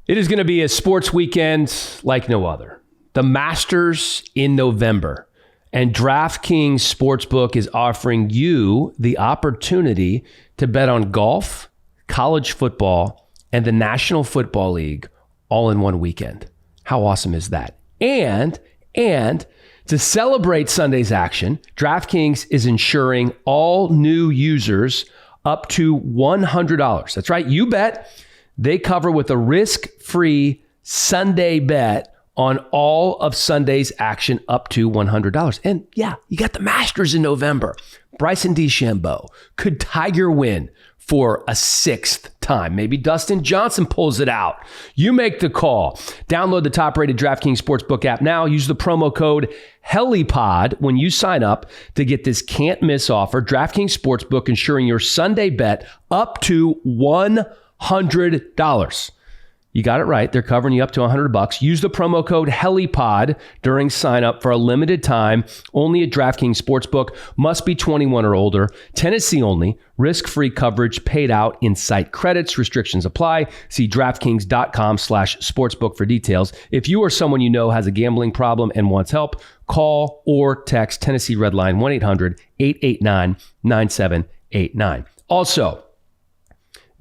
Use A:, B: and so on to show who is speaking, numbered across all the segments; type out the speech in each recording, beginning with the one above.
A: It is going to be a sports weekend like no other. The Masters in November, and DraftKings Sportsbook is offering you the opportunity to bet on golf, college football, and the National Football League all in one weekend. How awesome is that? And to celebrate Sunday's action, DraftKings is insuring all new users up to $100. That's right, you bet. They cover with a risk-free Sunday bet on all of Sunday's action up to $100. And yeah, you got the Masters in November. Bryson DeChambeau. Could Tiger win for a sixth time? Maybe Dustin Johnson pulls it out. You make the call. Download the top-rated DraftKings Sportsbook app now. Use the promo code Helliepod when you sign up to get this can't-miss offer. DraftKings Sportsbook insuring your Sunday bet up to $100. You got it right. They're covering you up to $100. Use the promo code Helliepod during sign up for a limited time. Only at DraftKings Sportsbook. Must be 21 or older. Tennessee only. Risk-free coverage paid out in site credits. Restrictions apply. See DraftKings.com/sportsbook for details. If you or someone you know has a gambling problem and wants help, call or text Tennessee Redline 1-800-889-9789. Also,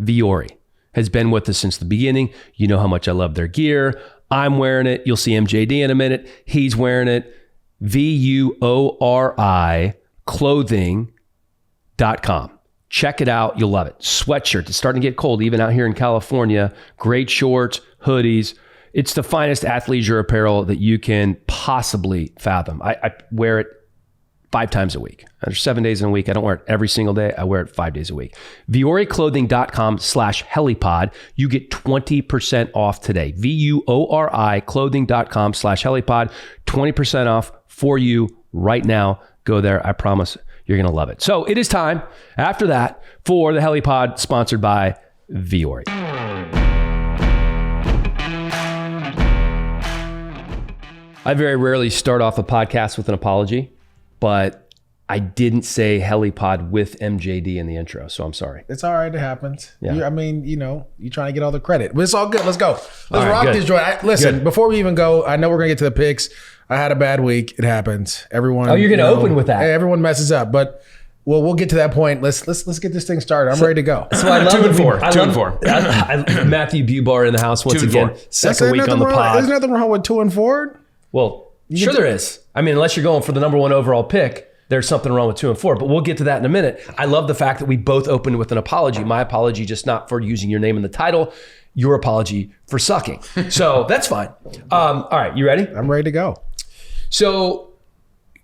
A: Viore has been with us since the beginning. You know how much I love their gear. I'm wearing it. You'll see MJD in a minute. He's wearing it. VUORI clothing.com. Check it out. You'll love it. Sweatshirt. It's starting to get cold, even out here in California. Great shorts, hoodies. It's the finest athleisure apparel that you can possibly fathom. I wear it 5 times a week. There's 7 days in a week. I don't wear it every single day. I wear it 5 days a week. VioriClothing.com/Helliepod. You get 20% off today. VUORI clothing.com/Helliepod. 20% off for you right now. Go there. I promise you're going to love it. So it is time after that for the Helliepod sponsored by Viore. I very rarely start off a podcast with an apology, but I didn't say Helliepod with MJD in the intro, so I'm sorry.
B: It's all right. It happens.
A: Yeah.
B: You're trying to get all the credit. But it's all good. Let's go. Let's rock
A: good.
B: this joint. Listen, before we even go, I know we're going to get to the picks. I had a bad week. It happens. Everyone.
A: Oh, you're going to open with that?
B: Everyone messes up. But we'll get to that point. Let's get this thing started. I'm ready to go.
A: So I love
C: 2 and 4. 2 and 4.
A: Matthew Bubar in the house once
C: 2 and
A: again.
C: 4.
A: Second week on the pod.
B: There's nothing wrong with 2 and 4.
A: Well, sure there is. I mean, unless you're going for the number 1 overall pick, there's something wrong with 2 and 4, but we'll get to that in a minute. I love the fact that we both opened with an apology. My apology, just not for using your name in the title, your apology for sucking. So that's fine. All right, you ready?
B: I'm ready to go.
A: So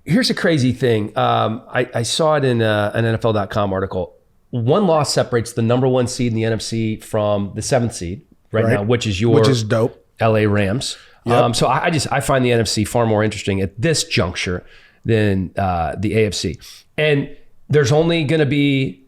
A: here's a crazy thing. I saw it in an NFL.com article. 1 loss separates the number 1 seed in the NFC from the 7th seed right now, which is
B: dope.
A: LA Rams.
B: Yep.
A: So I find the NFC far more interesting at this juncture than the AFC. And there's only going to be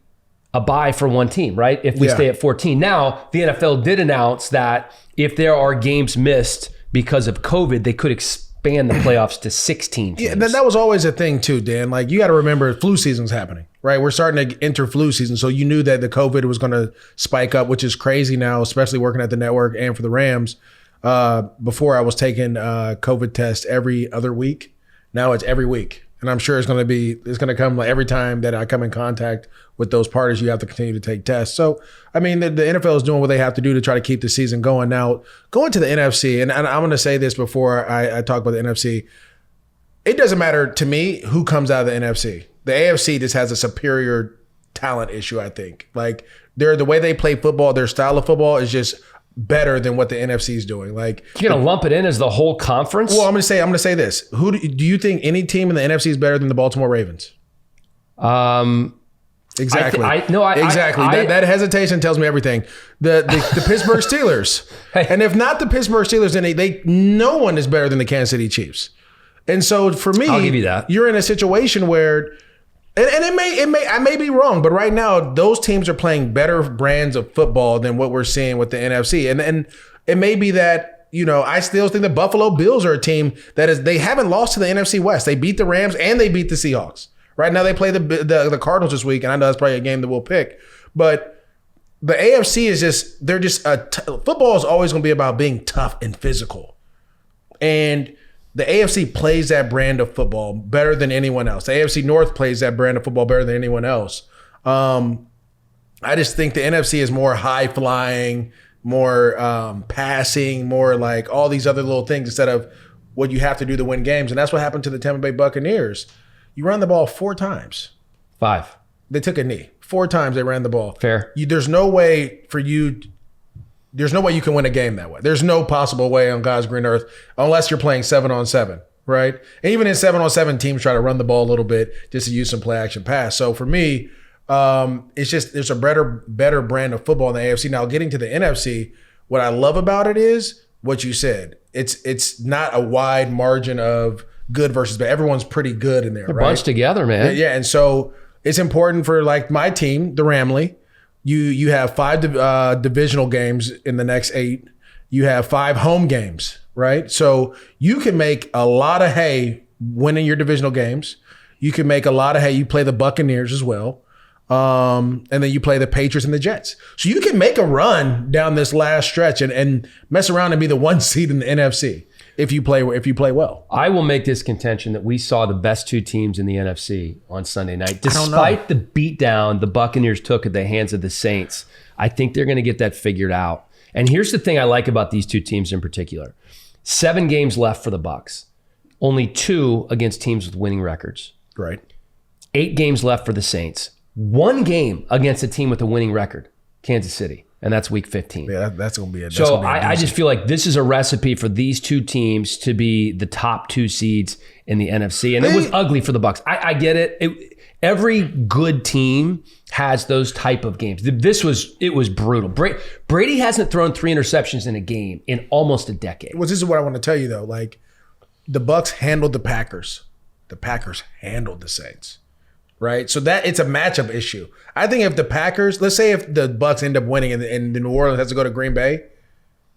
A: a bye for 1 team, right? If we stay at 14. Now, the NFL did announce that if there are games missed because of COVID, they could expand the playoffs to 16 teams.
B: Yeah, that was always a thing too, Dan. Like, you got to remember, flu season's happening, right? We're starting to enter flu season. So you knew that the COVID was going to spike up, which is crazy now, especially working at the network and for the Rams. Before I was taking COVID tests every other week. Now it's every week. And I'm sure it's going to come like every time that I come in contact with those parties, you have to continue to take tests. So, I mean, the NFL is doing what they have to do to try to keep the season going. Now, going to the NFC, and I'm going to say this before I talk about the NFC, it doesn't matter to me who comes out of the NFC. The AFC just has a superior talent issue, I think. Like, the way they play football, their style of football is just better than what the NFC is doing. Like,
A: you're gonna lump it in as the whole conference?
B: Well, I'm gonna say this. Who do you think any team in the NFC is better than the Baltimore Ravens? Exactly. That hesitation tells me everything. The Pittsburgh Steelers, and if not the Pittsburgh Steelers, then no one is better than the Kansas City Chiefs. And so for me,
A: I'll give you that. You're
B: in a situation where. And I may be wrong, but right now those teams are playing better brands of football than what we're seeing with the NFC. And it may be that, I still think the Buffalo Bills are a team they haven't lost to the NFC West. They beat the Rams and they beat the Seahawks. Right now they play the Cardinals this week, and I know that's probably a game that we'll pick. But the AFC is just, they're just, football is always going to be about being tough and physical. And the AFC plays that brand of football better than anyone else. The AFC North plays that brand of football better than anyone else. I just think the NFC is more high flying, more passing, more like all these other little things instead of what you have to do to win games. And that's what happened to the Tampa Bay Buccaneers. You run the ball 4 times.
A: 5.
B: They took a knee. 4 times they ran the ball.
A: Fair.
B: There's no way you can win a game that way. There's no possible way on God's green earth unless you're playing 7-on-7, right? And even in 7-on-7, teams try to run the ball a little bit just to use some play action pass. So for me, it's just there's a better brand of football in the AFC. Now getting to the NFC, what I love about it is what you said. It's not a wide margin of good versus bad. Everyone's pretty good in there,
A: They're
B: right?
A: bunched together, man.
B: Yeah, and so it's important for like my team, the Ramley. You have 5 divisional games in the next 8. You have 5 home games, right? So you can make a lot of hay winning your divisional games. You can make a lot of hay. You play the Buccaneers as well. And then you play the Patriots and the Jets. So you can make a run down this last stretch and mess around and be the 1 seed in the NFC if you play well.
A: I will make this contention that we saw the best 2 teams in the NFC on Sunday night. Despite the beatdown the Buccaneers took at the hands of the Saints, I think they're going to get that figured out. And here's the thing I like about these 2 teams in particular. 7 games left for the Bucs. Only 2 against teams with winning records.
B: Right.
A: 8 games left for the Saints. 1 game against a team with a winning record, Kansas City. And that's week 15.
B: Yeah, that's going to be
A: I just feel like this is a recipe for these 2 teams to be the top 2 seeds in the NFC. And it was ugly for the Bucs. I get it. Every good team has those type of games. It was brutal. Brady hasn't thrown 3 interceptions in a game in almost a decade.
B: Well, this is what I want to tell you though. Like the Bucs handled the Packers. The Packers handled the Saints. Right, so that it's a matchup issue. I think if the Packers, let's say if the Bucs end up winning and the New Orleans has to go to Green Bay,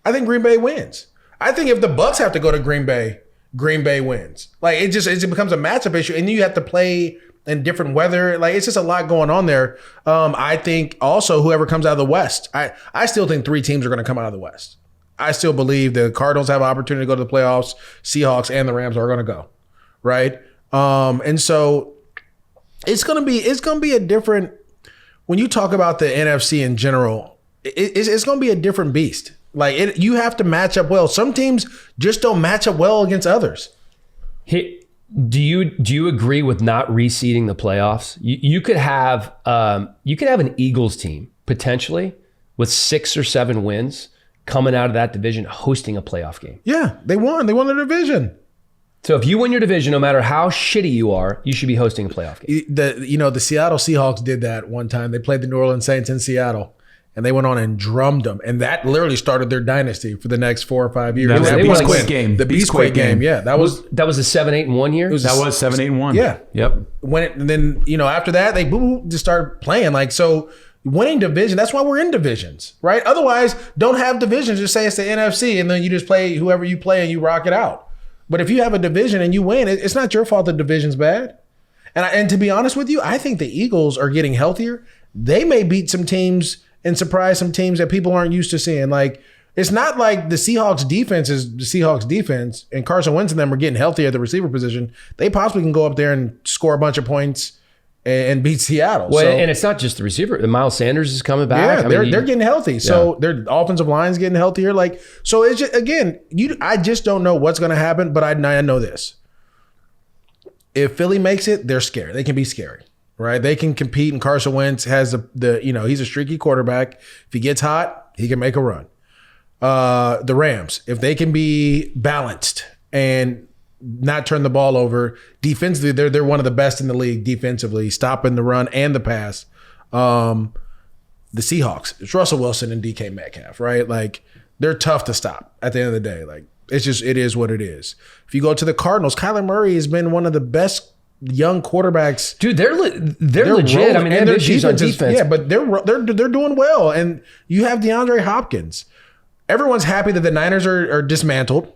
B: I think Green Bay wins. I think if the Bucs have to go to Green Bay wins. Like it becomes a matchup issue, and you have to play in different weather. Like it's just a lot going on there. I think also whoever comes out of the West, I still think 3 teams are going to come out of the West. I still believe the Cardinals have an opportunity to go to the playoffs. Seahawks and the Rams are going to go, right? And so. It's gonna be a different. When you talk about the NFC in general, it's gonna be a different beast. Like you have to match up well. Some teams just don't match up well against others.
A: Hey, do you agree with not reseeding the playoffs? You could have an Eagles team potentially with 6 or 7 wins coming out of that division hosting a playoff game.
B: Yeah, they won. They won the division.
A: So if you win your division, no matter how shitty you are, you should be hosting a playoff game.
B: The Seattle Seahawks did that one time. They played the New Orleans Saints in Seattle, and they went on and drummed them. And that literally started their dynasty for the next 4 or 5 years.
C: That was the Beastquake game.
B: The Beastquake game. Yeah, that was
A: a 7-8-1 year.
C: That was 7-8-1.
B: Yeah.
C: Yep.
B: And then after that they just started playing like so. Winning division, that's why we're in divisions, right? Otherwise, don't have divisions. Just say it's the NFC, and then you just play whoever you play and you rock it out. But if you have a division and you win, it's not your fault the division's bad. And to be honest with you, I think the Eagles are getting healthier. They may beat some teams and surprise some teams that people aren't used to seeing. Like, it's not like the Seahawks defense is the Seahawks defense and Carson Wentz and them are getting healthier at the receiver position. They possibly can go up there and score a bunch of points and beat Seattle.
A: Well, and it's not just the receiver. The Miles Sanders is coming back.
B: Yeah, they're getting healthy. So their offensive line's getting healthier. Like, so it's just, again, I just don't know what's going to happen, but I know this. If Philly makes it, they're scary. They can be scary, right? They can compete, and Carson Wentz has he's a streaky quarterback. If he gets hot, he can make a run. The Rams, if they can be balanced and not turn the ball over defensively, they're one of the best in the league defensively, stopping the run and the pass. The Seahawks, it's Russell Wilson and DK Metcalf, right? Like they're tough to stop at the end of the day. Like it is what it is. If you go to the Cardinals, Kyler Murray has been one of the best young quarterbacks.
A: Dude, they're legit.
B: Rolling.
A: I mean, their defense is defense.
B: Yeah, but they're doing well. And you have DeAndre Hopkins. Everyone's happy that the Niners are dismantled.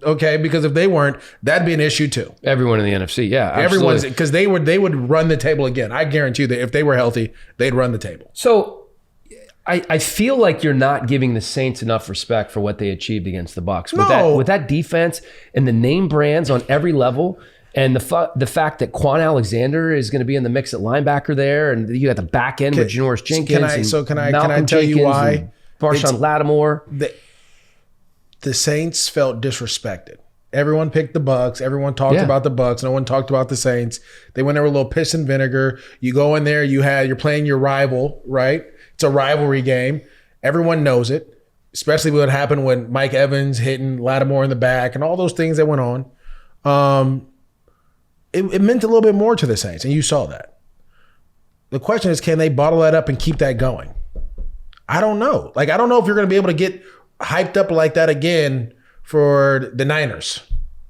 B: Okay, because if they weren't, that'd be an issue too.
A: Everyone in the NFC, yeah,
B: everyone's because they would run the table again. I guarantee you that if they were healthy, they'd run the table.
A: So I feel like you're not giving the Saints enough respect for what they achieved against the Bucs.
B: No.
A: With that defense and the name brands on every level, and the fact that Quan Alexander is going to be in the mix at linebacker there, and you got the back end with Janoris Jenkins.
B: Can I tell you why?
A: Marshawn Lattimore.
B: The Saints felt disrespected. Everyone picked the Bucs. Everyone talked about the Bucs. No one talked about the Saints. They went there with a little piss and vinegar. You go in there, you're playing your rival, right? It's a rivalry game. Everyone knows it, especially what happened when Mike Evans hitting Lattimore in the back and all those things that went on. It meant a little bit more to the Saints, and you saw that. The question is, can they bottle that up and keep that going? I don't know. I don't know if you're going to be able to get hyped up like that again for the Niners,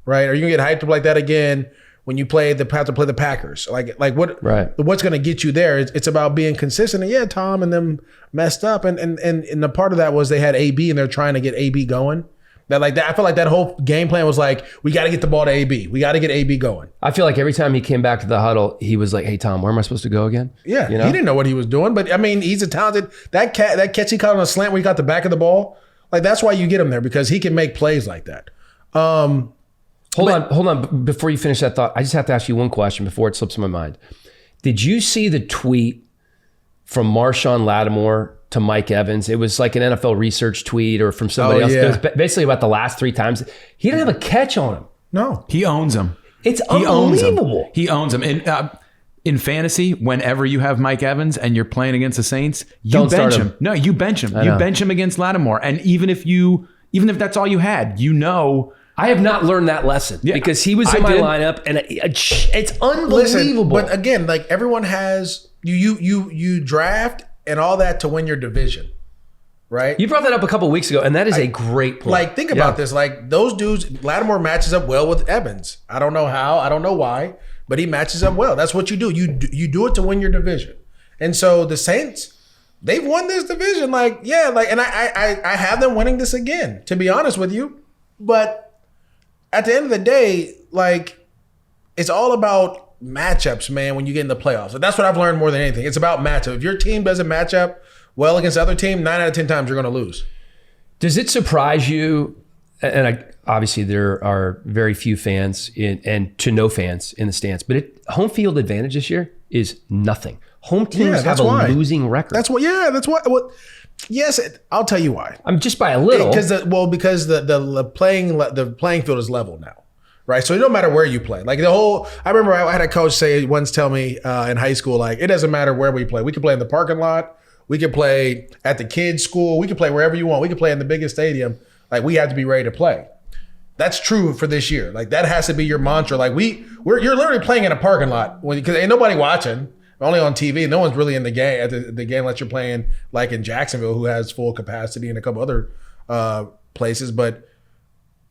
B: right? Are you going to get hyped up like that again when you have to play the Packers? What's going to get you there? It's about being consistent. And Tom and them messed up, and the part of that was they had AB and they're trying to get AB going. I feel like that whole game plan was like, we got to get the ball to AB. We got to get AB going.
A: I feel like every time he came back to the huddle, he was like, "Hey Tom, where am I supposed to go again?"
B: Yeah, he didn't know what he was doing, but I mean, he's a talented that catch he caught on a slant where he got the back of the ball. That's why you get him there, because he can make plays like that.
A: Hold on. Before you finish that thought, I just have to ask you one question before it slips my mind. Did you see the tweet from Marshawn Lattimore to Mike Evans? It was like an NFL research tweet or from somebody else.
B: Yeah.
A: It was basically about the last 3 times. He didn't have a catch on him.
B: No.
C: He owns them.
A: It's unbelievable.
C: He owns them. In fantasy, whenever you have Mike Evans and you're playing against the Saints, you bench him. No, you bench him. You bench him against Lattimore. And even if that's all you had,
A: I have not learned that lesson because he was in my lineup, and it's unbelievable.
B: But again, everyone has you draft and all that to win your division, right?
A: You brought that up a couple of weeks ago, and that is a great point.
B: Think about this. Those dudes, Lattimore matches up well with Evans. I don't know how. I don't know why, but he matches up well. That's what you do. You do it to win your division. And so the Saints, they've won this division. And I have them winning this again, to be honest with you. But at the end of the day, it's all about matchups, man, when you get in the playoffs. And that's what I've learned more than anything. It's about matchup. If your team doesn't match up well against the other team, 9 out of 10 times you're going to lose.
A: Does it surprise you? And obviously there are very few fans and to no fans in the stands, but home field advantage this year is nothing. Home teams have a losing record. Yes, I'll tell you why. I'm just by a little.
B: Because the playing field is level now. Right, so it don't matter where you play. I remember I had a coach tell me in high school, it doesn't matter where we play. We can play in the parking lot. We can play at the kids' school. We can play wherever you want. We can play in the biggest stadium. We have to be ready to play. That's true for this year. That has to be your mantra. You're literally playing in a parking lot because ain't nobody watching. Only on TV. No one's really in the game at the game unless you're playing in Jacksonville, who has full capacity, and a couple other places, but.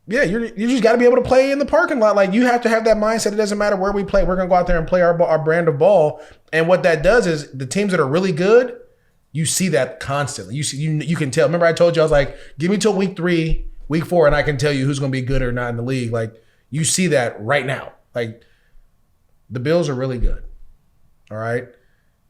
B: Yeah, you just got to be able to play in the parking lot. You have to have that mindset. It doesn't matter where we play. We're going to go out there and play our brand of ball. And what that does is the teams that are really good, you see that constantly. You can tell. Remember I told you, I was like, give me till week 3, week 4, and I can tell you who's going to be good or not in the league. You see that right now. The Bills are really good. All right?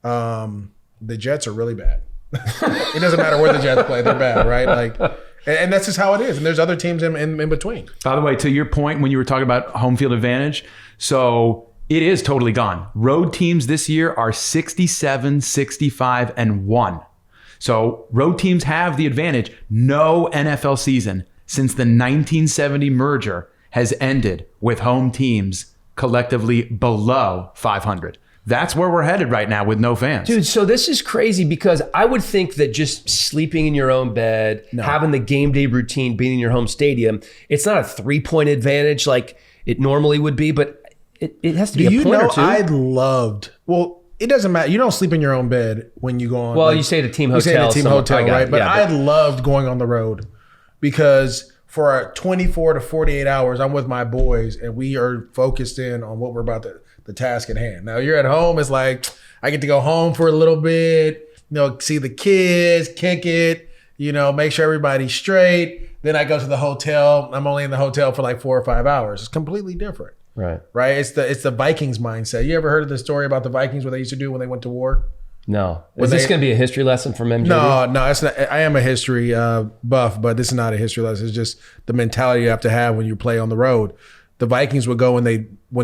B: The Jets are really bad. It doesn't matter where the Jets play. They're bad, right? And that's just how it is. And there's other teams in between.
C: By the way, to your point, when you were talking about home field advantage, so it is totally gone. Road teams this year are 67, 65, and 1. So road teams have the advantage. No NFL season since the 1970 merger has ended with home teams collectively below 500. That's where we're headed right now with no fans.
A: Dude, so this is crazy because I would think that just sleeping in your own bed, having the game day routine, being in your home stadium, it's not a 3-point advantage like it normally would be, but it has to be a point or two.
B: It doesn't matter. You don't sleep in your own bed when you go on.
A: Well, you say at a team hotel.
B: Right? But I loved going on the road because for 24 to 48 hours, I'm with my boys and we are focused in on what we're about to the task at hand. Now you're at home. It's I get to go home for a little bit, see the kids, kick it, make sure everybody's straight. Then I go to the hotel. I'm only in the hotel for 4 or 5 hours. It's completely different.
A: Right.
B: It's the Vikings mindset. You ever heard of the story about the Vikings, what they used to do when they went to war?
A: No. Is this going to be a history lesson from MJD?
B: No, it's not. I am a history buff, but this is not a history lesson. It's just the mentality you have to have when you play on the road. The Vikings would go when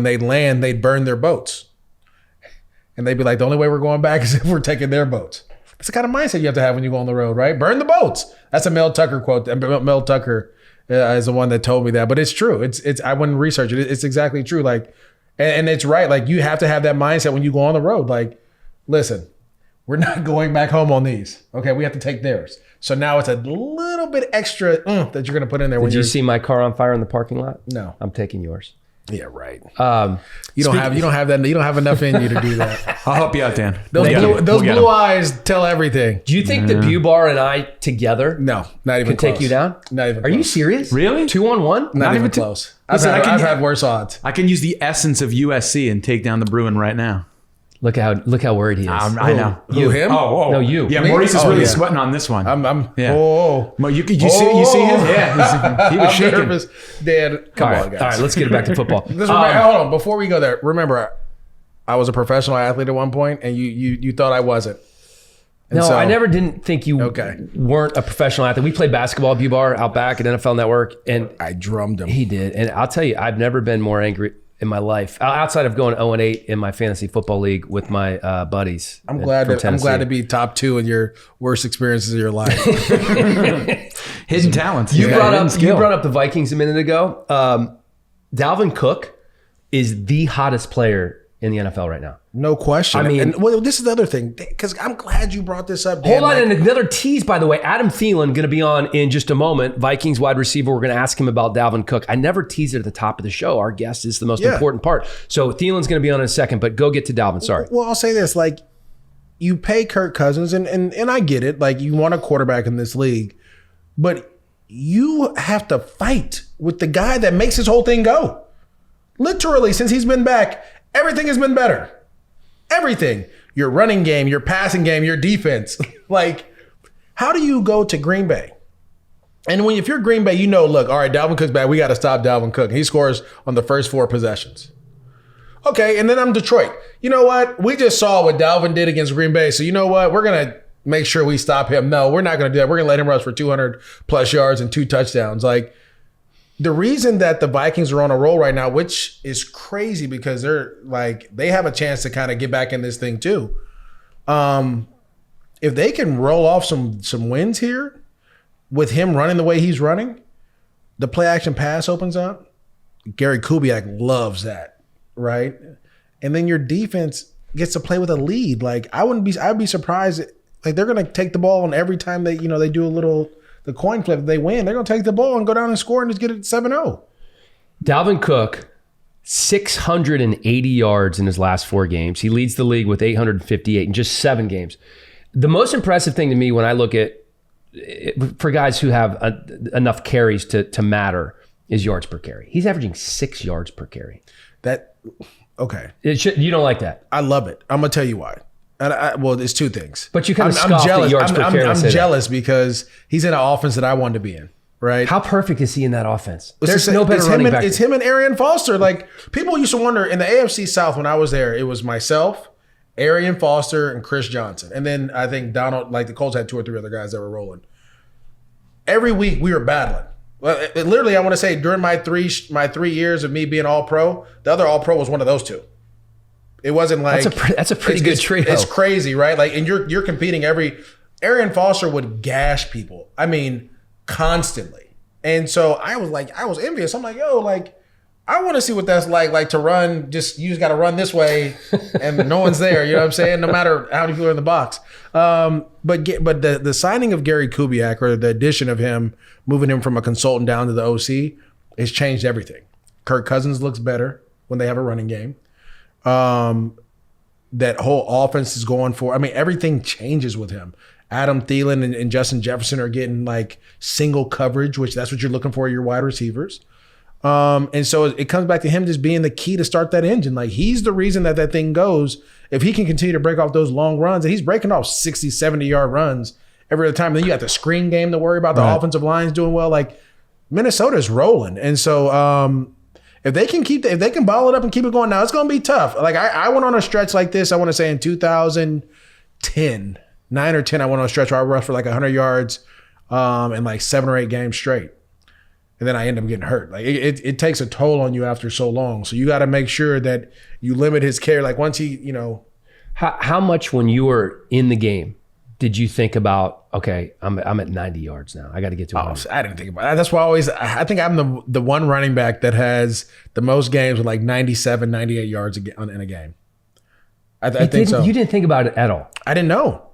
B: they land, they'd burn their boats. And they'd be like, the only way we're going back is if we're taking their boats. That's the kind of mindset you have to have when you go on the road, right? Burn the boats. That's a Mel Tucker quote. Mel Tucker is the one that told me that, but it's true. It's I wouldn't research it. It's exactly true. Like, and it's right. Like, you have to have that mindset when you go on the road. Like, listen, we're not going back home on these. Okay, we have to take theirs. So now it's a little bit extra that you're going to put in there.
A: Did you see my car on fire in the parking lot?
B: No,
A: I'm taking yours.
B: Yeah, right. You don't have enough in you to do that.
C: I'll help you out, Dan.
B: Those blue eyes tell everything.
A: Do you think that Bubar and I together
B: No, not even
A: can
B: close.
A: take you down?
B: Not even
A: Are
B: close.
A: you serious?
C: Really?
A: 2-on-1?
B: Not even close. I've had worse odds.
C: I can use the essence of USC and take down the Bruin right now.
A: Look how worried he is.
C: I know.
B: You him?
C: Oh.
A: No, you.
C: Yeah,
B: Me?
C: Maurice is really
B: yeah.
C: sweating on this one.
B: Yeah. Oh.
C: You see him? Yeah, he was
B: I'm
C: shaking.
B: nervous. Dad, come on, guys.
A: All right, let's get it back to football.
B: Hold on. Before we go there, remember, I was a professional athlete at one point, and you thought I wasn't. And
A: I never didn't think you
B: Okay.
A: weren't a professional athlete. We played basketball at Bubar out back at NFL Network, and
B: I drummed him.
A: he did. And I'll tell you, I've never been more angry in my life, outside of going 0-8 in my fantasy football league with my buddies.
B: I'm glad to be top 2 in your worst experiences of your life.
C: Hidden talents.
A: You brought up the Vikings a minute ago. Dalvin Cook is the hottest player in the NFL right now.
B: No question.
A: I mean,
B: this is the other thing, because I'm glad you brought this up, Dan.
A: Hold on, and another tease, by the way. Adam Thielen going to be on in just a moment. Vikings wide receiver. We're going to ask him about Dalvin Cook. I never teased it at the top of the show. Our guest is the most important part. So Thielen's going to be on in a second, but go get to Dalvin. Sorry.
B: Well, I'll say this. Like, you pay Kirk Cousins, and I get it. Like, you want a quarterback in this league, but you have to fight with the guy that makes this whole thing go. Literally, since he's been back, everything has been better. Everything. Your running game, your passing game, your defense. Like, how do you go to Green Bay? And if you're Green Bay, you know, look, all right, Dalvin Cook's back. We got to stop Dalvin Cook. He scores on the first 4 possessions. Okay, and then I'm Detroit. You know what? We just saw what Dalvin did against Green Bay. So you know what? We're going to make sure we stop him. No, we're not going to do that. We're going to let him rush for 200 plus yards and 2 touchdowns. Like, the reason that the Vikings are on a roll right now, which is crazy because they have a chance to kind of get back in this thing too. If they can roll off some wins here with him running the way he's running, the play action pass opens up. Gary Kubiak loves that, right? And then your defense gets to play with a lead. Like, I'd be surprised. Like, they're going to take the ball, and every time they do the coin flip, they win, they're going to take the ball and go down and score and just get it 7-0.
A: Dalvin Cook, 680 yards in his last 4 games. He leads the league with 858 in just 7 games. The most impressive thing to me when I look at, for guys who have enough carries to matter, is yards per carry. He's averaging 6 yards per carry.
B: Okay.
A: You don't like that?
B: I love it. I'm going to tell you why. Well, there's 2 things.
A: But you kind of
B: I'm jealous.
A: yards per carry.
B: I'm jealous because he's in an offense that I wanted to be in, right?
A: How perfect is he in that offense? There's no better running back.
B: It's him and Arian Foster. Like, people used to wonder, in the AFC South when I was there, it was myself, Arian Foster, and Chris Johnson. And then I think Donald, like the Colts had 2 or 3 other guys that were rolling. Every week we were battling. Well, literally, I want to say during my 3 years of me being All-Pro, the other All-Pro was one of those 2. It wasn't like
A: that's a pretty good trio.
B: It's crazy, right? Like, and you're competing Arian Foster would gash people. I mean, constantly. And so I was envious. I'm like, yo, like, I want to see what that's like to run. You just got to run this way, and no one's there. You know what I'm saying? No matter how many people are in the box. But the signing of Gary Kubiak, or the addition of him, moving him from a consultant down to the OC, has changed everything. Kirk Cousins looks better when they have a running game. That whole offense is going for. I mean, everything changes with him. Adam Thielen and Justin Jefferson are getting like single coverage, which that's what you're looking for in your wide receivers. And so it comes back to him just being the key to start that engine. Like, he's the reason that thing goes. If he can continue to break off those long runs, and he's breaking off 60, 70-yard runs every other time. Then you got the screen game to worry about. The offensive line's doing well. Like, Minnesota's rolling. And so if they can ball it up and keep it going, now it's going to be tough. Like, I went on a stretch like this, I want to say in 2000, 9 or 10, I went on a stretch where I rushed for like 100 yards in like 7 or 8 games straight. And then I end up getting hurt. Like it takes a toll on you after so long. So you got to make sure that you limit his carry. Like once he,
A: How much when you were in the game did you think about, okay, I'm at 90 yards now. I got to get to 100.
B: I didn't think about that. That's why I think I'm the one running back that has the most games with like 97, 98 yards in a game. I think so.
A: You didn't think about it at all.
B: I didn't know.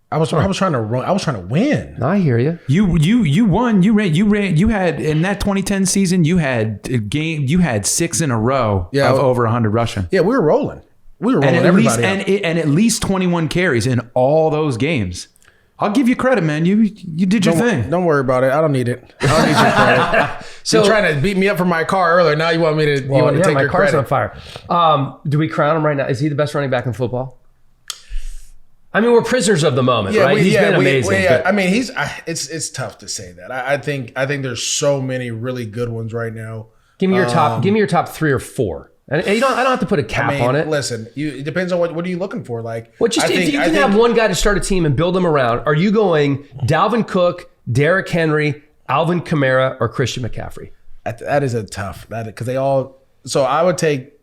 B: I was trying to run. I was trying to win.
A: I hear you.
C: You won. You ran. You had in that 2010 season. You had 6 in a row of over 100 rushing.
B: Yeah, we were rolling. We were rolling everybody.
C: And at least 21 carries in all those games. I'll give you credit, man. You did your thing.
B: Don't worry about it. I don't need it. I don't need your credit. So you're trying to beat me up for my car earlier. Now you want me to? You want to take your credit?
A: My car's on fire. Do we crown him right now? Is he the best running back in football? I mean, we're prisoners of the moment, right? He's been amazing.
B: I mean, it's tough to say that. I think there's so many really good ones right now.
A: Give me your top. Give me your top 3 or 4. And I don't have to put a cap on it.
B: Listen, it depends on what are you looking for. Like,
A: if you can have one guy to start a team and build them around, are you going Dalvin Cook, Derrick Henry, Alvin Kamara, or Christian McCaffrey?
B: That is a tough because they all. So I would take.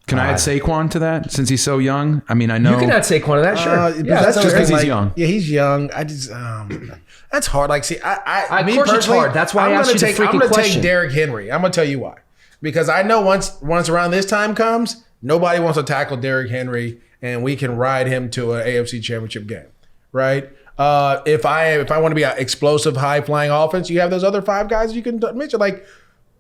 C: Can I add Saquon to that since he's so young? I mean, I know
A: you can add Saquon to that. Sure,
C: that's just because he's young.
B: Yeah, he's young. I just that's hard. Like, see,
A: of course it's hard. That's why I asked you the freaking question.
B: I'm going to take Derrick Henry. I'm going to tell you why. Because I know once around this time comes, nobody wants to tackle Derrick Henry, and we can ride him to an AFC Championship game, right? If I want to be an explosive, high flying offense, you have those other 5 guys you can mention. Like,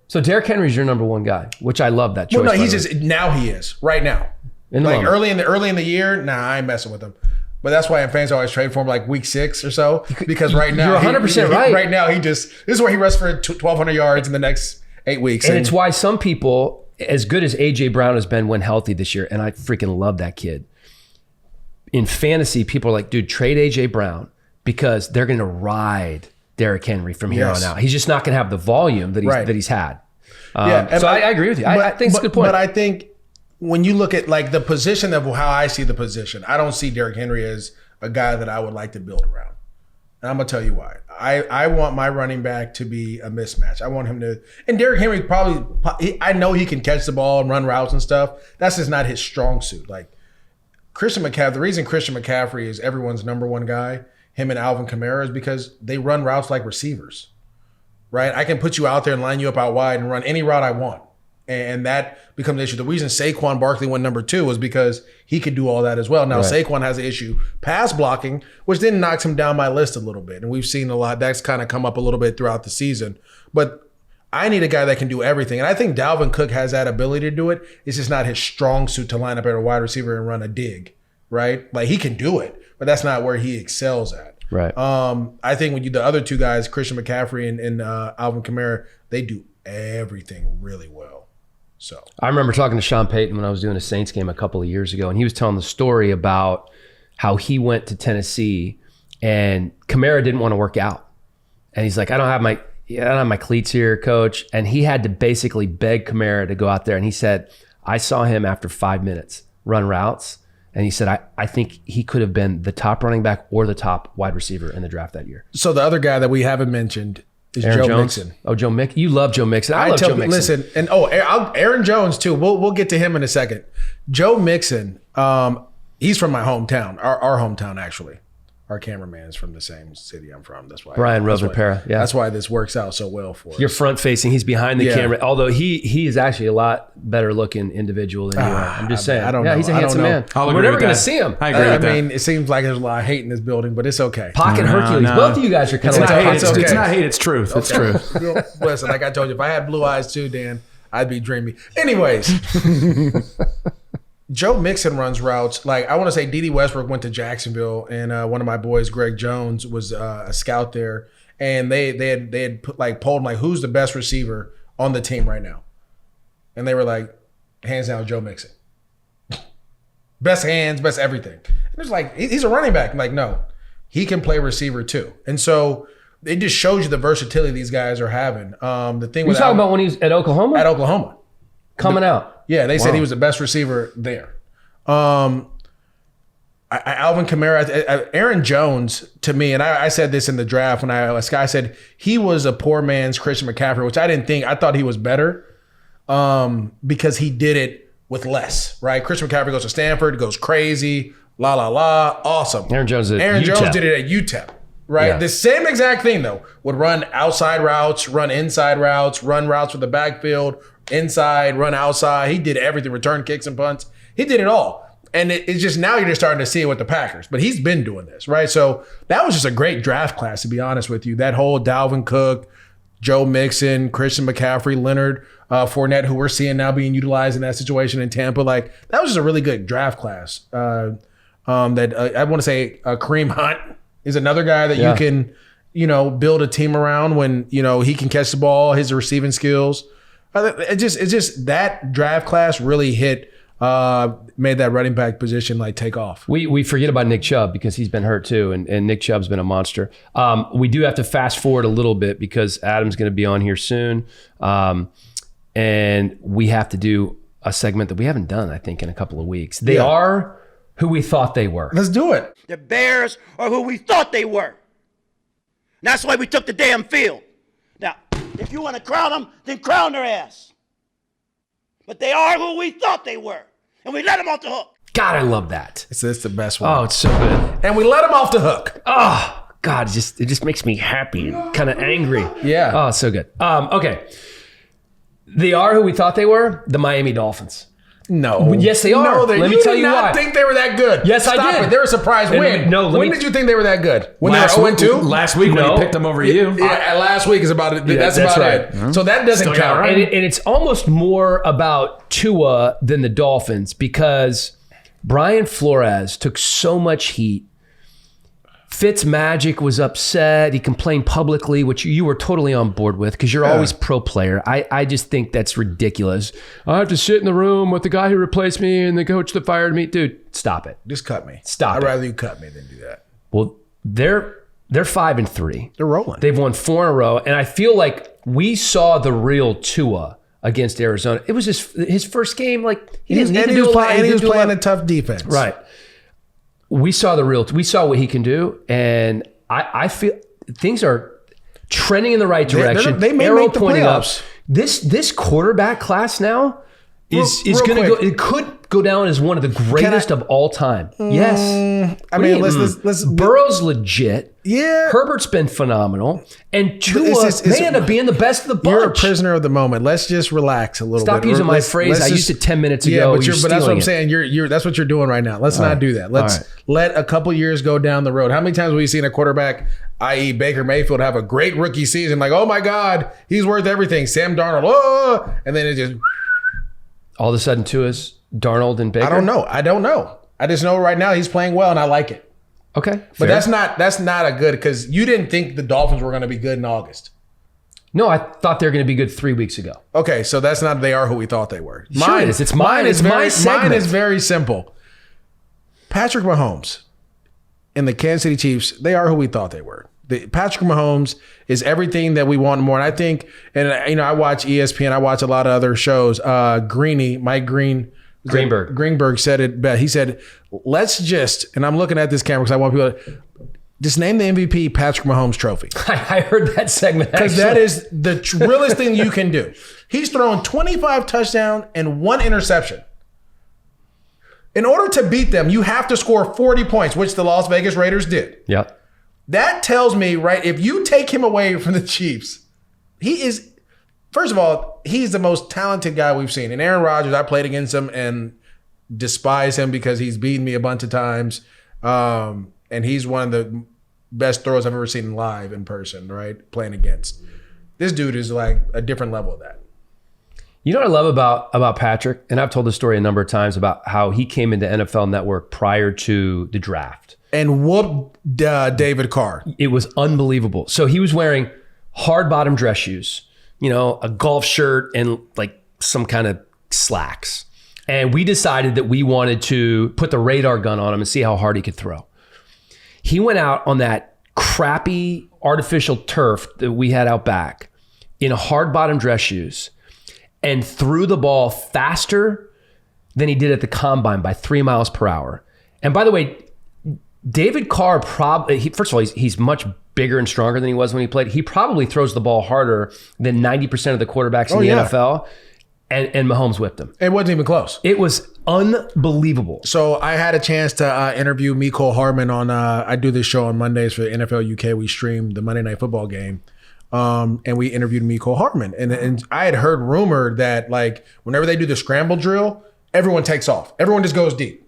A: so Derrick Henry's your number 1 guy, which I love that choice.
B: Well, no, he is right now. Like early in the year, nah, I ain't messing with him. But that's why fans always trade for him like week 6 or so. Because right now,
A: you're 100% right.
B: Right now, this is where he rushed for 1,200 yards in the next 8 weeks.
A: And it's why some people, as good as A.J. Brown has been when healthy this year, and I freaking love that kid. In fantasy, people are like, dude, trade A.J. Brown because they're going to ride Derrick Henry from here on out. He's just not going to have the volume that he's had. So I agree with you. I think it's a good point.
B: But I think when you look at like the position of how I see the position, I don't see Derrick Henry as a guy that I would like to build around. And I'm going to tell you why. I want my running back to be a mismatch. I want him to – and Derrick Henry I know he can catch the ball and run routes and stuff. That's just not his strong suit. Like Christian McCaffrey – the reason Christian McCaffrey is everyone's number 1 guy, him and Alvin Kamara, is because they run routes like receivers, right? I can put you out there and line you up out wide and run any route I want. And that becomes an issue. The reason Saquon Barkley went number 2 was because he could do all that as well. Now, Saquon has an issue pass blocking, which then knocks him down my list a little bit. And we've seen a lot. That's kind of come up a little bit throughout the season. But I need a guy that can do everything. And I think Dalvin Cook has that ability to do it. It's just not his strong suit to line up at a wide receiver and run a dig, right? Like he can do it, but that's not where he excels at.
A: Right.
B: I think when the other 2 guys, Christian McCaffrey and Alvin Kamara, they do everything really well. So
A: I remember talking to Sean Payton when I was doing a Saints game a couple of years ago, and he was telling the story about how he went to Tennessee and Kamara didn't want to work out. And he's like, I don't have my cleats here, coach. And he had to basically beg Kamara to go out there. And he said, I saw him after 5 minutes run routes. And he said, I think he could have been the top running back or the top wide receiver in the draft that year.
B: So the other guy that we haven't mentioned is
A: Aaron
B: Joe
A: Jones?
B: Mixon.
A: Oh, Joe Mixon. You love Joe Mixon. I love Joe Mixon.
B: Listen, and Aaron Jones too. We'll get to him in a second. Joe Mixon, he's from my hometown, our hometown actually. Our cameraman is from the same city I'm from. That's why
A: Brian Rosenpera. Yeah,
B: that's why this works out so well for us.
A: You're front facing. He's behind the camera. Although he is actually a lot better looking individual than you are. I'm just saying.
B: I don't know.
A: He's a handsome man.
C: We're
A: never going to see him.
C: I agree with that.
B: I mean, it seems like there's a lot of hate in this building, but it's okay.
A: Pocket Hercules.
C: No.
A: Both of you guys are kind of like
C: it's not hate. It's truth. It's truth.
B: Listen, like I told you, if I had blue eyes too, Dan, I'd be dreamy. Anyways. Joe Mixon runs routes. Like I want to say D.D. Westbrook went to Jacksonville, and one of my boys, Greg Jones, was a scout there. And they had polled him, like, who's the best receiver on the team right now? And they were like, hands down, Joe Mixon. Best hands, best everything. And it's like, he's a running back. I'm like, no, he can play receiver too. And so it just shows you the versatility these guys are having. The thing
A: you talking about when he was at Oklahoma?
B: At Oklahoma.
A: Coming out.
B: Yeah, they said he was the best receiver there. Alvin Kamara, Aaron Jones, to me, and I said this in the draft when I said he was a poor man's Christian McCaffrey, which I didn't think. I thought he was better because he did it with less, right? Christian McCaffrey goes to Stanford, goes crazy, awesome.
A: Aaron Jones did
B: it at UTEP, right?
A: Yeah.
B: The same exact thing, though. Would run outside routes, run inside routes, run routes with the backfield, inside, run outside. He did everything, return kicks and punts. He did it all. And it's just now you're just starting to see it with the Packers. But he's been doing this, right? So that was just a great draft class, to be honest with you. That whole Dalvin Cook, Joe Mixon, Christian McCaffrey, Leonard Fournette, who we're seeing now being utilized in that situation in Tampa. Like, that was just a really good draft class. I want to say Kareem Hunt is another guy that you can, build a team around when, he can catch the ball, his receiving skills. It's just that draft class really made that running back position like take off.
A: We forget about Nick Chubb because he's been hurt too, and Nick Chubb's been a monster. We do have to fast forward a little bit because Adam's going to be on here soon, and we have to do a segment that we haven't done, I think, in a couple of weeks. They are who we thought they were.
B: Let's do it.
D: The Bears are who we thought they were. And that's why we took the damn field. Now, if you want to crown them, then crown their ass. But they are who we thought they were. And we let them off the hook.
A: God, I love that.
B: It's the best one.
A: Oh, it's so good.
B: And we let them off the hook.
A: Oh, God, it just makes me happy and kind of angry.
B: Yeah.
A: Oh, it's so good. Okay. They are who we thought they were, the Miami Dolphins.
B: No.
A: Yes, they are.
B: No,
A: let me tell you why.
B: You did not think they were that good.
A: Yes, I did.
B: It. They're a surprise win. When did you think they were that good? When they were 0-2?
C: Last week when you picked them over you.
B: Yeah, last week is about it. That's about
A: right.
B: it. Mm-hmm. So that doesn't count.
A: Right. And it's almost more about Tua than the Dolphins because Brian Flores took so much heat. Fitzmagic was upset. He complained publicly, which you were totally on board with because you're always pro player. I just think that's ridiculous. I have to sit in the room with the guy who replaced me and the coach that fired me. Dude, stop it.
B: Just cut me.
A: Stop
B: I'd
A: it.
B: rather you cut me than do that.
A: Well, they're 5-3.
B: They're rolling.
A: They've won 4 in a row. And I feel like we saw the real Tua against Arizona. It was his first game. Like he didn't need to do a lot.
B: And he was playing a tough defense.
A: Right. We saw what he can do, and I feel things are trending in the right direction.
B: They may make the playoffs.
A: This quarterback class now is going to go. It could go down as one of the greatest of all time. Yes.
B: I mean, let's.
A: Burrow's legit.
B: Yeah.
A: Herbert's been phenomenal, and Tua may end up being the best of the bunch.
B: You're a prisoner of the moment. Let's just relax a little bit.
A: Stop using my phrase. I used it 10 minutes ago.
B: Yeah, but that's what I'm saying. You're that's what you're doing right now. Let's not do that. Let's let a couple years go down the road. How many times have we seen a quarterback, i.e. Baker Mayfield, have a great rookie season? Like, oh my God, he's worth everything. Sam Darnold, and then it just
A: all of a sudden Tua's Darnold and Baker.
B: I don't know. I just know right now he's playing well, and I like it.
A: Okay,
B: but that's not a good because you didn't think the Dolphins were going to be good in August.
A: No, I thought they were going to be good 3 weeks ago.
B: Okay, so that's not. They are who we thought they were.
A: Sure it is. It's mine. It's my segment.
B: Mine is very simple. Patrick Mahomes and the Kansas City Chiefs. They are who we thought they were. Patrick Mahomes is everything that we want more. And I think, and I watch ESPN. I watch a lot of other shows. Mike Greenberg said it best. He said, let's just, and I'm looking at this camera because I want people to just name the MVP Patrick Mahomes trophy.
A: I heard that segment.
B: Because that is the realest thing you can do. He's thrown 25 touchdowns and 1 interception. In order to beat them, you have to score 40 points, which the Las Vegas Raiders did.
A: Yep.
B: That tells me, right, if you take him away from the Chiefs, he is, first of all, he's the most talented guy we've seen. And Aaron Rodgers, I played against him and despise him because he's beaten me a bunch of times. And he's one of the best throws I've ever seen live in person, right, playing against. This dude is like a different level of that.
A: You know what I love about Patrick? And I've told this story a number of times about how he came into NFL Network prior to the draft.
B: And whooped David Carr.
A: It was unbelievable. So he was wearing hard bottom dress shoes, a golf shirt and like some kind of slacks. And we decided that we wanted to put the radar gun on him and see how hard he could throw. He went out on that crappy artificial turf that we had out back in hard bottom dress shoes and threw the ball faster than he did at the combine by 3 miles per hour. And by the way, David Carr probably, first of all, he's much bigger and stronger than he was when he played. He probably throws the ball harder than 90% of the quarterbacks in the NFL. And Mahomes whipped him.
B: It wasn't even close.
A: It was unbelievable.
B: So I had a chance to interview Mecole Hardman on, I do this show on Mondays for NFL UK. We stream the Monday Night Football game. And we interviewed Mecole Hardman. And I had heard rumor that like whenever they do the scramble drill, everyone takes off. Everyone just goes deep.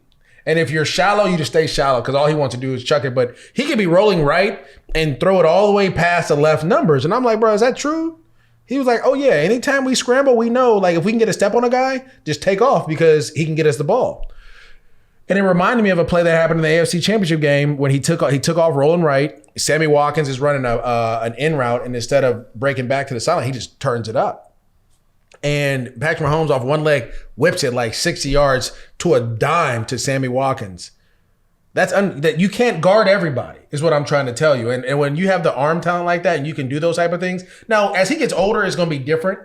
B: And if you're shallow, you just stay shallow because all he wants to do is chuck it. But he could be rolling right and throw it all the way past the left numbers. And I'm like, bro, is that true? He was like, oh yeah, anytime we scramble, we know like if we can get a step on a guy, just take off because he can get us the ball. And it reminded me of a play that happened in the AFC Championship game when he took off rolling right. Sammy Watkins is running an in route, and instead of breaking back to the sideline, he just turns it up. And Patrick Mahomes off one leg whips it like 60 yards to a dime to Sammy Watkins. That you can't guard everybody is what I'm trying to tell you. And when you have the arm talent like that and you can do those type of things. Now, as he gets older, it's going to be different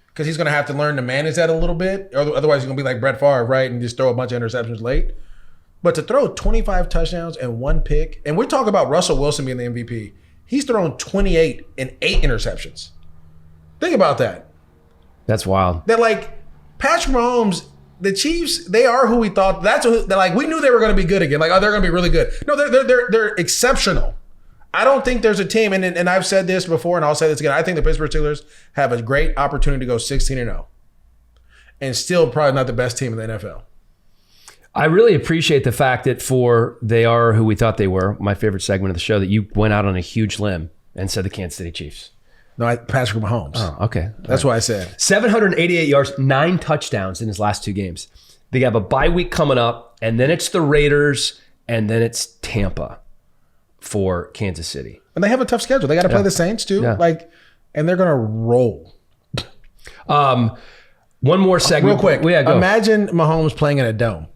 B: because he's going to have to learn to manage that a little bit. Or otherwise, he's going to be like Brett Favre, right? And just throw a bunch of interceptions late. But to throw 25 touchdowns and 1 pick, and we're talking about Russell Wilson being the MVP. He's thrown 28 and 8 interceptions. Think about that.
A: That's wild.
B: That like Patrick Mahomes, the Chiefs, they are who we thought. They're like we knew they were going to be good again. Like, oh, they're going to be really good. No, they're exceptional. I don't think there's a team, and I've said this before, and I'll say this again. I think the Pittsburgh Steelers have a great opportunity to go 16-0, and still probably not the best team in the NFL.
A: I really appreciate the fact that for they are who we thought they were, my favorite segment of the show, that you went out on a huge limb and said the Kansas City Chiefs.
B: No, Patrick Mahomes.
A: Oh, okay.
B: That's what I said.
A: 788 yards, 9 touchdowns in his last 2 games. They have a bye week coming up, and then it's the Raiders, and then it's Tampa for Kansas City.
B: And they have a tough schedule. They got to play the Saints too.
A: Yeah.
B: And they're going to roll.
A: One more segment.
B: Real quick.
A: Yeah, go.
B: Imagine Mahomes playing in a dome.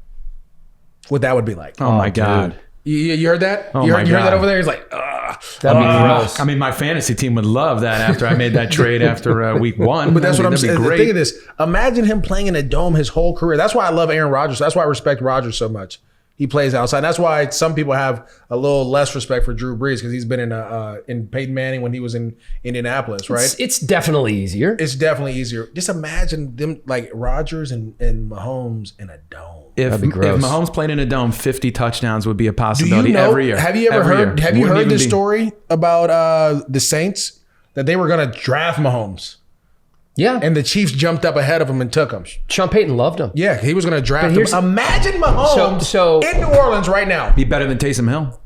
B: What that would be like.
C: Oh my God.
A: Dude.
B: You heard that?
C: Oh
B: you
C: my
B: heard that
C: God.
B: over there? He's like, ugh.
A: That'd be gross.
C: I mean, my fantasy team would love that after I made that trade after week 1.
B: But that's what I'm
C: That'd be
B: saying.
C: great.
B: Think of this. Imagine him playing in a dome his whole career. That's why I love Aaron Rodgers. That's why I respect Rodgers so much. He plays outside. That's why some people have a little less respect for Drew Brees because he's been in Peyton Manning when he was in Indianapolis, right?
A: It's definitely easier.
B: It's definitely easier. Just imagine them like Rodgers and Mahomes in a dome.
C: If
A: That'd be gross.
C: Mahomes played in a dome, 50 touchdowns would be a
B: Do
C: possibility
B: you know?
C: every year.
B: Have you ever
C: Every
B: heard?
C: year.
B: Have you
C: Wouldn't
B: heard
C: even
B: this
C: be-
B: story about the Saints that they were going to draft Mahomes
A: Yeah.
B: and the Chiefs jumped up ahead of him and took him?
A: Sean Payton loved him.
B: Yeah, he was going to draft him.
A: here's-
B: Imagine Mahomes
A: So-
B: in New Orleans right now.
C: Be better than Taysom Hill.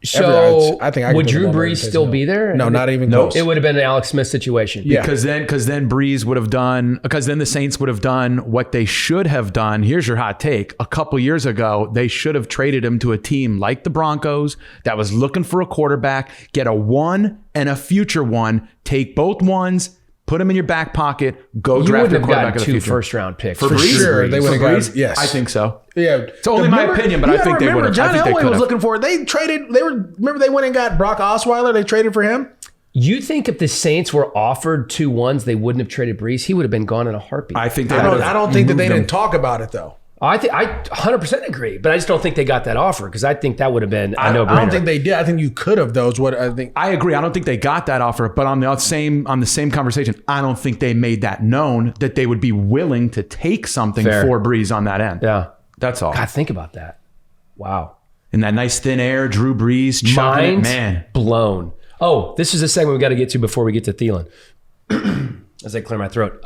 A: So
B: I think I
A: would
B: could
A: Drew
B: put him on
A: Brees
B: there.
A: still be there?
B: No, not even close.
A: It would have been an Alex Smith situation.
B: Yeah.
C: Because then Breeze would have done, because then the Saints would have done what they should have done. Here's your hot take. A couple years ago, they should have traded him to a team like the Broncos that was looking for a quarterback, get a 1 and a future 1, take both ones, put them in your back pocket, go
A: You
C: draft
A: wouldn't
C: your
A: have
C: quarterback
A: gotten
C: of the
A: 2
C: future.
A: first-round picks.
C: For
B: For
C: Brees?
B: sure, they would have
C: For
B: got.
C: Brees?
B: Yes,
C: I think so.
B: Yeah,
C: It's only my opinion, but I think they would have.
B: John
C: I think they
B: Elway
C: could
B: was
C: have.
B: looking for it. They traded. Remember they went and got Brock Osweiler. They traded for him.
A: You think if the Saints were offered 2 1s, they wouldn't have traded Brees? He would have been gone in a heartbeat.
C: I think they
B: I
C: would have.
B: don't think that they
C: moved him.
B: didn't talk about it though.
A: I 100% agree, but I just don't think they got that offer because I think that would have been a
B: I
A: no-brainer.
B: don't think they did. I think you could have. Though is what I think.
C: I agree. I don't think they got that offer, but on the same conversation, I don't think they made that known that they would be willing to take something
A: Fair.
C: for Breeze on that end.
A: Yeah.
C: That's all.
A: God, think about that. Wow.
C: In that nice thin air, Drew Brees, chucking it,
A: Mind
C: man.
A: blown. Oh, this is a segment we got to get to before we get to Thielen. As I clear my throat.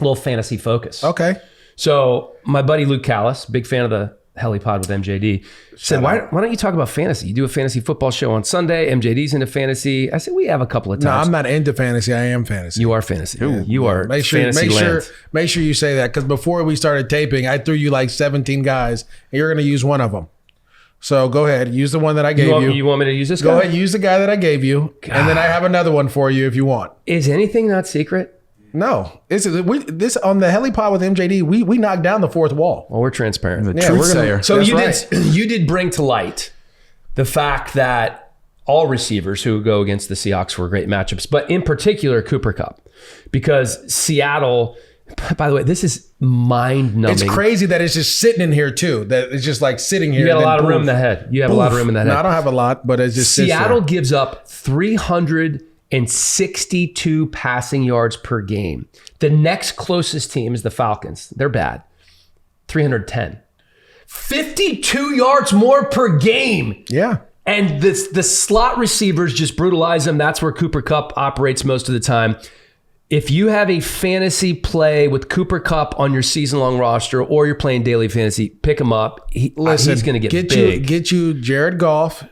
A: Little fantasy focus.
B: Okay.
A: So my buddy Luke Callis, big fan of the Helliepod with MJD, said, why don't you talk about fantasy? You do a fantasy football show on Sunday. MJD's into fantasy. I said, we have a couple of
B: No,
A: times.
B: I'm not into fantasy. I am fantasy.
A: You are fantasy. You are
B: Make sure you say that because before we started taping, I threw you like 17 guys, and you're going to use one of them. So go ahead, use the one that I gave you.
A: You want me to use this guy?
B: Go ahead, use the guy that I gave you, and then I have another one for you if you want.
A: Is anything not secret?
B: No, this on the Helliepod with MJD. We knocked down the fourth wall.
A: Well, we're transparent.
C: The truth sayer.
A: So
B: That's
A: you did bring to light the fact that all receivers who go against the Seahawks were great matchups, but in particular Cooper Kupp, because Seattle By the way, this is mind-numbing.
B: It's crazy that it's just sitting in here too. That it's just like sitting here.
A: You got a lot of room in the head. You have a lot of room in that head.
B: No, I don't have a lot, but it's just
A: Seattle gives up 362 passing yards per game. The next closest team is the Falcons. They're bad. 310. 52 yards more per game.
B: Yeah.
A: And the slot receivers just brutalize them. That's where Cooper Kupp operates most of the time. If you have a fantasy play with Cooper Kupp on your season-long roster, or you're playing daily fantasy, pick him up. He's going to get big.
B: Get you Jared Goff,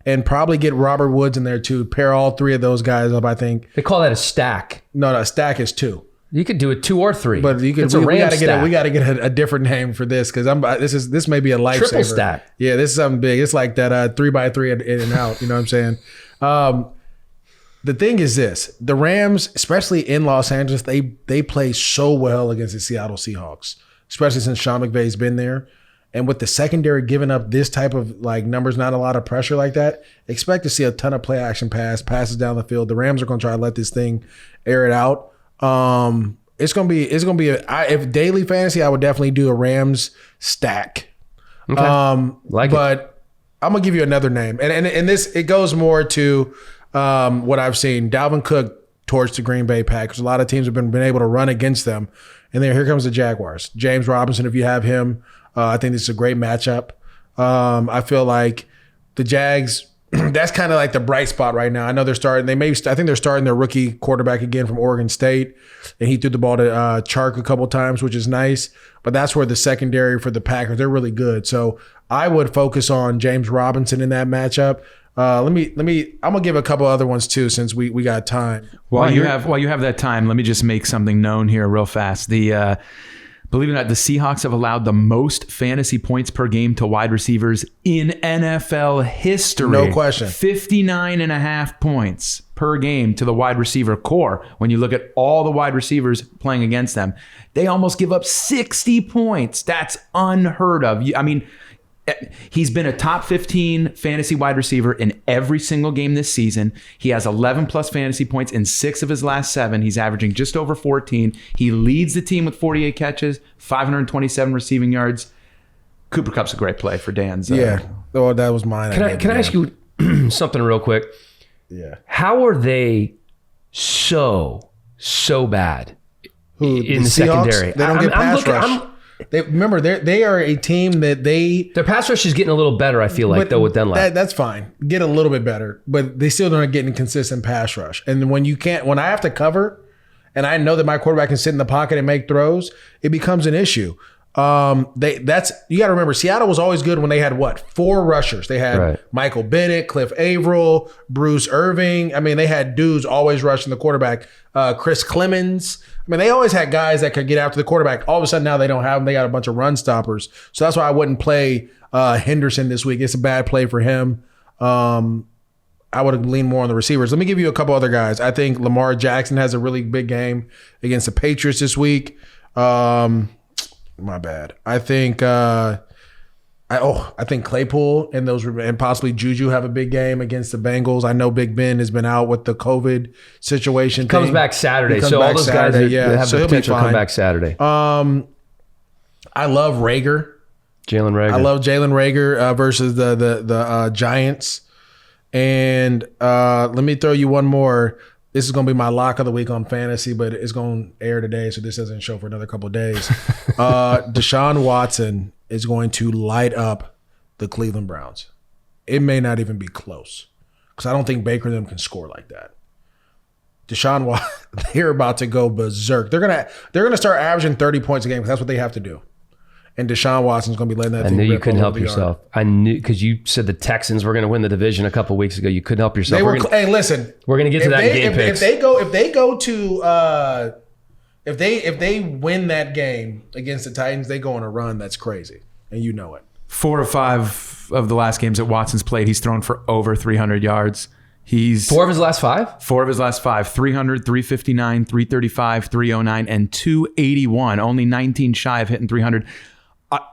B: and probably get Robert Woods in there too. Pair all three of those guys up. I think
A: they call that a stack.
B: No, a stack is 2.
A: You could do it 2 or 3.
B: But you could. We got to get a different name for this because this may be a lifesaver.
A: Triple stack.
B: Yeah, this is something big. It's like that 3x3 in and out. You know what I'm saying? The thing is this: the Rams, especially in Los Angeles, they play so well against the Seattle Seahawks, especially since Sean McVay's been there. And with the secondary giving up this type of like numbers, not a lot of pressure like that, expect to see a ton of play action passes down the field. The Rams are going to try to let this thing air it out. It's gonna be if daily fantasy, I would definitely do a Rams stack.
A: Okay.
B: But I'm gonna give you another name, and this it goes more to what I've seen. Dalvin Cook towards the Green Bay Packers. A lot of teams have been able to run against them, and then here comes the Jaguars. James Robinson, if you have him, I think this is a great matchup. I feel like the Jags. That's kind of like the bright spot right now. I know they're starting. I think they're starting their rookie quarterback again from Oregon State, and he threw the ball to Chark a couple times, which is nice. But that's where the secondary for the Packers, they're really good. So I would focus on James Robinson in that matchup. I'm gonna give a couple other ones too, since we got time.
C: While you have that time, let me just make something known here real fast. Believe it or not, the Seahawks have allowed the most fantasy points per game to wide receivers in NFL history.
B: No question.
C: 59.5 points per game to the wide receiver core. When you look at all the wide receivers playing against them, they almost give up 60 points. That's unheard of. I mean, he's been a top 15 fantasy wide receiver in every single game this season. He has 11 plus fantasy points in 6 of his last 7. He's averaging just over 14. He leads the team with 48 catches, 527 receiving yards. Cooper Kupp's a great play for Dan's.
B: Yeah. Oh, that was mine.
A: Can I ask you something real quick?
B: Yeah.
A: How are they so bad in the
B: Seahawks?
A: secondary?
B: They don't get pass rush. Remember, they are a team that their
A: pass rush is getting a little better, I feel like, though, with Dunlap.
B: That's fine. Get a little bit better, but they still don't get a consistent pass rush. And when I have to cover, and I know that my quarterback can sit in the pocket and make throws, it becomes an issue. You got to remember, Seattle was always good when they had 4 rushers. They had Michael Bennett, Cliff Averill, Bruce Irving. I mean, they had dudes always rushing the quarterback. Chris Clemens. I mean, they always had guys that could get after the quarterback. All of a sudden now they don't have them. They got a bunch of run stoppers. So that's why I wouldn't play Henderson this week. It's a bad play for him. I would lean more on the receivers. Let me give you a couple other guys. I think Lamar Jackson has a really big game against the Patriots this week. My bad. I think I think Claypool and possibly Juju have a big game against the Bengals. I know Big Ben has been out with the COVID situation.
A: Comes back Saturday, so all those guys have the potential to come back Saturday.
B: I love Rager.
A: Jalen Rager.
B: I love Jalen Rager versus the Giants. And let me throw you one more. This is going to be my lock of the week on fantasy, but it's going to air today, so this doesn't show for another couple of days. Deshaun Watson is going to light up the Cleveland Browns. It may not even be close because I don't think Baker and them can score like that. Deshaun Watson, they're about to go berserk. They're gonna start averaging 30 points a game because that's what they have to do. And Deshaun Watson's going to be letting that thing rip.
A: I knew you couldn't help yourself. I knew because you said the Texans were going to win the division a couple weeks ago. You couldn't help yourself.
B: Hey, listen.
A: We're going to get to that in game picks.
B: If they win that game against the Titans, they go on a run that's crazy, and you know it. 4
C: or 5 of the last games that Watson's played, he's thrown for over 300 yards. He's
A: 4 of his last 5?
C: 4 of his last 5. 300, 359, 335, 309, and 281. Only 19 shy of hitting 300.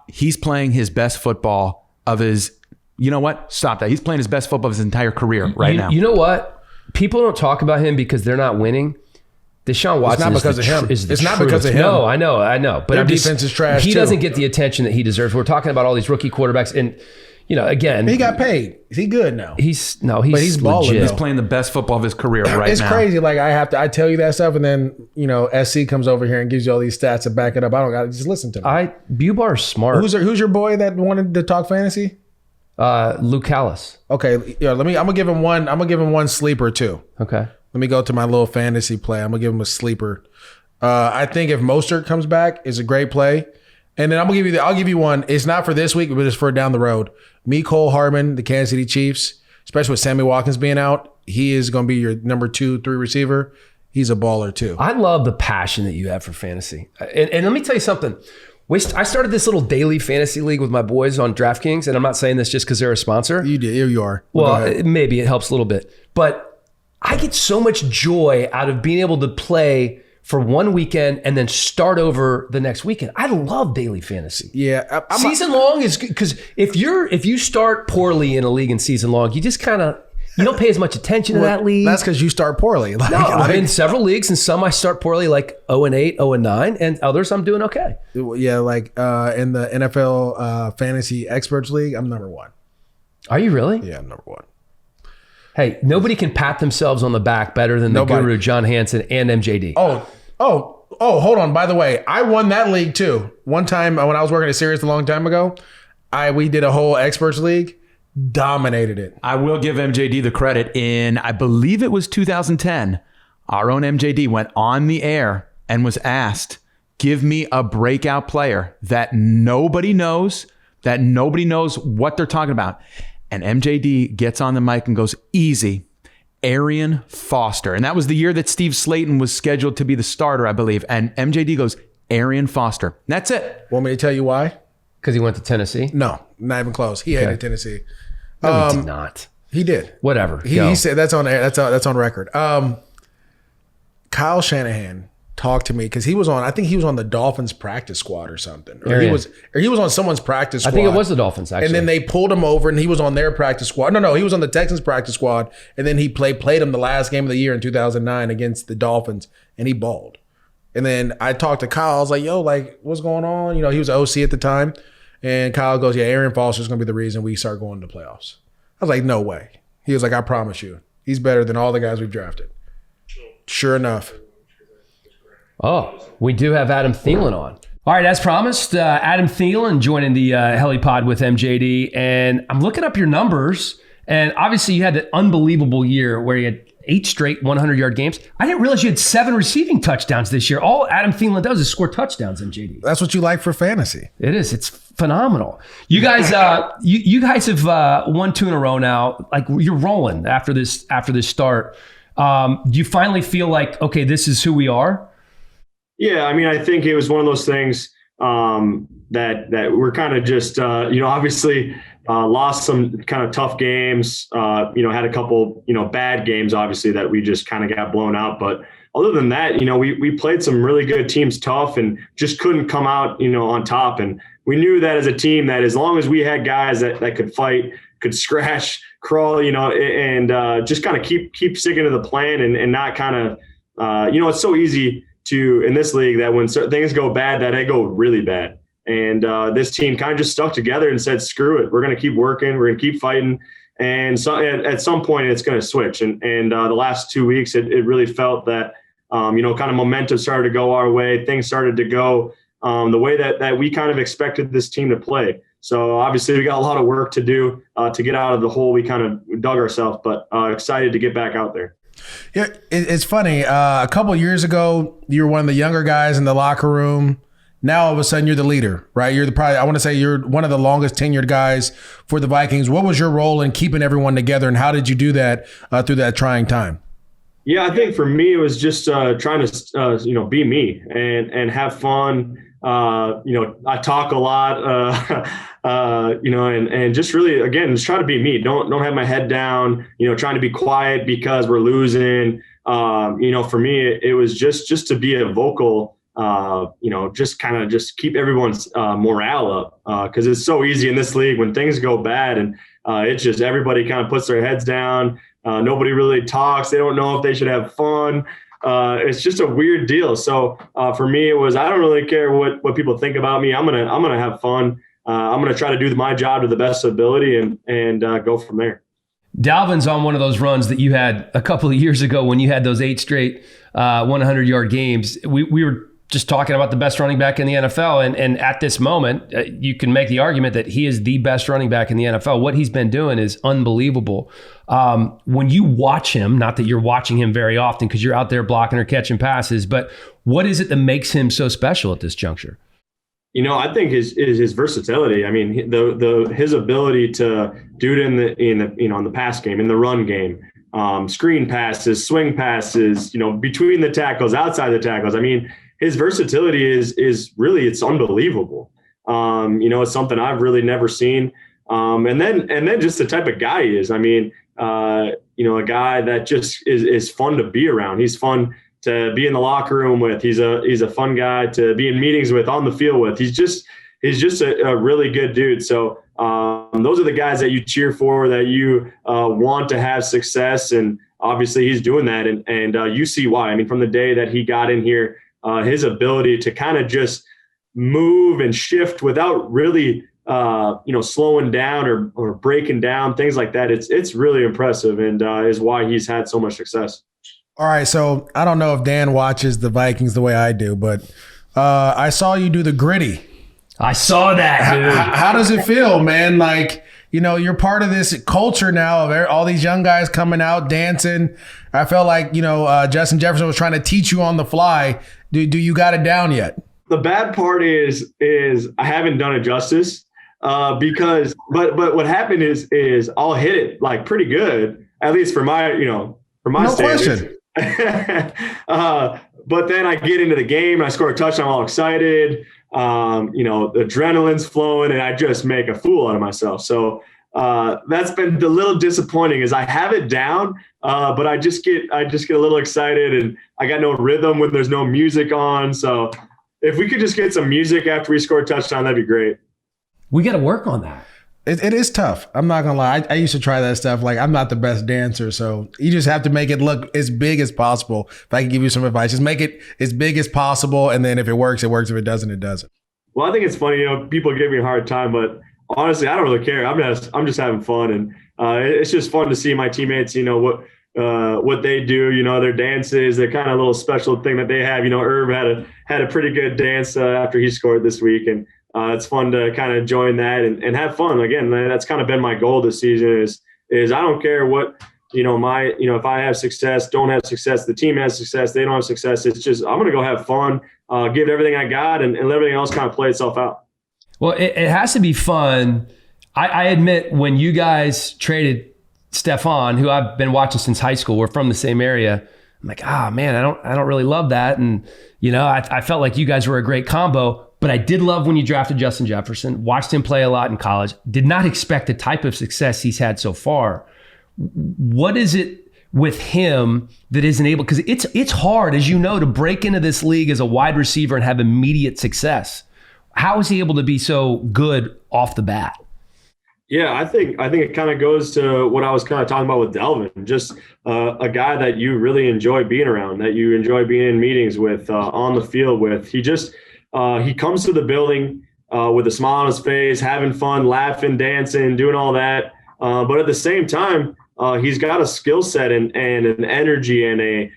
C: He's playing his best football of his, you know what? Stop that. He's playing his best football of his entire career now.
A: You know what? People don't talk about him because they're not winning. Deshaun Watson.
B: It's not because of him. It's not because of him.
A: No, I know. But
B: their defense is trash.
A: He
B: too.
A: doesn't get the attention that he deserves. We're talking about all these rookie quarterbacks, and again,
B: he got paid. Is he good now?
A: He's
B: balling.
A: legit.
C: He's playing the best football of his career right now.
B: It's crazy. Like I tell you that stuff, and then SC comes over here and gives you all these stats to back it up. I don't got to just listen to me.
A: Bubar's smart.
B: Who's your boy that wanted to talk fantasy?
A: Luke Callis.
B: Okay, I'm gonna give him one. I'm gonna give him one sleeper too.
A: Okay.
B: Let me go to my little fantasy play. I'm gonna give him a sleeper. I think if Mostert comes back, it's a great play. And then I'll give you one. It's not for this week, but it's for down the road. Mecole Hardman, the Kansas City Chiefs, especially with Sammy Watkins being out, he is going to be your number 2, 3 receiver. He's a baller too.
A: I love the passion that you have for fantasy. And let me tell you something. I started this little daily fantasy league with my boys on DraftKings, and I'm not saying this just because they're a sponsor.
B: You did. Here you are.
A: Well, maybe it helps a little bit. But I get so much joy out of being able to play for one weekend and then start over the next weekend. I love daily fantasy.
B: Yeah.
A: Season long is good because if you start poorly in a league in season long, you just you don't pay as much attention to that league.
B: That's because you start poorly.
A: No, I'm in several leagues, and some I start poorly, like 0-8, 0-9, and others I'm doing okay.
B: Yeah, like in the NFL Fantasy Experts League, I'm number 1.
A: Are you really?
B: Yeah, I'm number 1.
A: Hey, nobody can pat themselves on the back better than the guru, John Hansen, and MJD.
B: Oh, hold on. By the way, I won that league too. One time when I was working at Sirius a long time ago, we did a whole experts league, dominated it.
C: I will give MJD the credit. In, I believe it was 2010, our own MJD went on the air and was asked, give me a breakout player that nobody knows what they're talking about. And MJD gets on the mic and goes, easy. Arian Foster. And that was the year that Steve Slayton was scheduled to be the starter, I believe. And MJD goes, Arian Foster. That's it.
B: Want me to tell you why?
A: Because he went to Tennessee?
B: No, not even close. He hated Tennessee.
A: No, he did not.
B: He did.
A: Whatever.
B: He said that's on air. That's on record. Kyle Shanahan talked to me because he was on. I think he was on the Dolphins practice squad or something. Or he was on someone's practice squad.
A: I think it was the Dolphins actually.
B: And then they pulled him over, and he was on their practice squad. No, he was on the Texans practice squad, and then he played him the last game of the year in 2009 against the Dolphins, and he balled. And then I talked to Kyle. I was like, "Yo, like, what's going on?" He was OC at the time, and Kyle goes, "Yeah, Arian Foster's going to be the reason we start going to the playoffs." I was like, "No way." He was like, "I promise you, he's better than all the guys we've drafted." Sure enough.
A: Oh, we do have Adam Thielen on. All right, as promised, Adam Thielen joining the Helliepod with MJD. And I'm looking up your numbers. And obviously, you had that unbelievable year where you had 8 straight 100-yard games. I didn't realize you had 7 receiving touchdowns this year. All Adam Thielen does is score touchdowns, MJD.
B: That's what you like for fantasy.
A: It is. It's phenomenal. You guys, you guys have won 2 in a row now. Like, you're rolling after this start. Do you finally feel like, okay, this is who we are?
E: Yeah, I mean, I think it was one of those things that we're kind of just, obviously lost some kind of tough games, had a couple, bad games, obviously, that we just kind of got blown out. But other than that, we played some really good teams tough and just couldn't come out, on top. And we knew that as a team that as long as we had guys that could fight, could scratch, crawl, and just kind of keep sticking to the plan and not kind of, it's so easy in this league that when certain things go bad, that they go really bad. And this team kind of just stuck together and said, screw it. We're going to keep working. We're going to keep fighting. And so at some point it's going to switch. And the last 2 weeks, it really felt that, kind of momentum started to go our way. Things started to go the way that we kind of expected this team to play. So obviously we got a lot of work to do to get out of the hole we kind of dug ourselves, but excited to get back out there.
B: Yeah, it's funny. A couple of years ago, you were one of the younger guys in the locker room. Now all of a sudden you're the leader, right? I want to say you're one of the longest tenured guys for the Vikings. What was your role in keeping everyone together, and how did you do that through that trying time?
E: Yeah, I think for me it was just trying to be me and have fun. I talk a lot, and just really, again, just try to be me. Don't have my head down, trying to be quiet because we're losing. For me, it was just to be a vocal, just keep everyone's morale up. Cause it's so easy in this league when things go bad and it's just everybody kind of puts their heads down. Nobody really talks. They don't know if they should have fun. it's just a weird deal. So for me, it was, I don't really care what people think about me. I'm gonna have fun. I'm gonna try to do my job to the best ability and go from there.
A: Dalvin's on one of those runs that you had a couple of years ago when you had those 8 straight 100-yard games. We were just talking about the best running back in the NFL. And at this moment, you can make the argument that he is the best running back in the NFL. What he's been doing is unbelievable. When you watch him, not that you're watching him very often because you're out there blocking or catching passes, but what is it that makes him so special at this juncture?
E: I think his versatility. I mean, his ability to do it in the pass game, in the run game, screen passes, swing passes, between the tackles, outside the tackles. I mean, his versatility is really, it's unbelievable. It's something I've really never seen. And then just the type of guy he is. I mean, a guy that just is fun to be around. He's fun to be in the locker room with. He's a fun guy to be in meetings with, on the field with. He's just a really good dude. So those are the guys that you cheer for, that you want to have success. And obviously he's doing that. And you see why. I mean, from the day that he got in here, his ability to kind of just move and shift without really, slowing down or breaking down, things like that. It's really impressive, and is why he's had so much success.
B: All right. So I don't know if Dan watches the Vikings the way I do, but I saw you do the gritty.
A: I saw that, dude.
B: How does it feel, man? Like, you're part of this culture now of all these young guys coming out dancing. I felt like, Justin Jefferson was trying to teach you on the fly. Do you got it down yet?
E: The bad part is I haven't done it justice because what happened is I'll hit it like pretty good, at least for my
B: No
E: standards.
B: question.
E: But then I get into the game and I score a touchdown, I'm all excited. The adrenaline's flowing and I just make a fool out of myself. So that's been the little disappointing, is I have it down, but I just get a little excited and I got no rhythm when there's no music on. So if we could just get some music after we score a touchdown, that'd be great.
A: We got to work on that.
B: It is tough. I'm not going to lie. I used to try that stuff. Like, I'm not the best dancer, so you just have to make it look as big as possible. If I can give you some advice, just make it as big as possible. And then if it works, it works. If it doesn't, it doesn't.
E: Well, I think it's funny, people give me a hard time, but honestly, I don't really care. I'm just having fun. And it's just fun to see my teammates, what they do, their dances, their kind of little special thing that they have. Herb had a pretty good dance after he scored this week. And it's fun to kind of join that and have fun. Again, that's kind of been my goal this season is I don't care what, if I have success, don't have success, the team has success, they don't have success. It's just, I'm going to go have fun, give everything I got and let everything else kind of play itself out.
A: Well, it has to be fun. I admit, when you guys traded Stephon, who I've been watching since high school, we're from the same area. I'm like, man, I don't really love that. And, I felt like you guys were a great combo. But I did love when you drafted Justin Jefferson, watched him play a lot in college, did not expect the type of success he's had so far. What is it with him that isn't able, because it's hard, as you know, to break into this league as a wide receiver and have immediate success. How is he able to be so good off the bat?
E: Yeah, I think it kind of goes to what I was kind of talking about with Dalvin, just a guy that you really enjoy being around, that you enjoy being in meetings with, on the field with. He comes to the building with a smile on his face, having fun, laughing, dancing, doing all that. But at the same time, he's got a skill set and an energy and a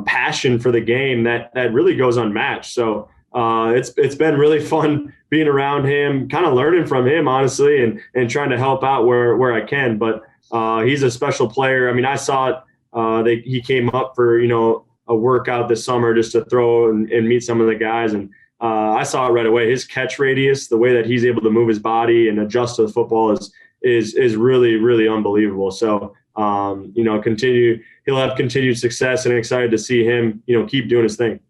E: passion for the game that really goes unmatched. So it's been really fun being around him, kind of learning from him, honestly, and trying to help out where I can. But he's a special player. I mean, I saw it. He came up for a workout this summer just to throw and meet some of the guys, and I saw it right away. His catch radius, the way that he's able to move his body and adjust to the football is really, really unbelievable. So, he'll have continued success, and excited to see him, keep doing his thing.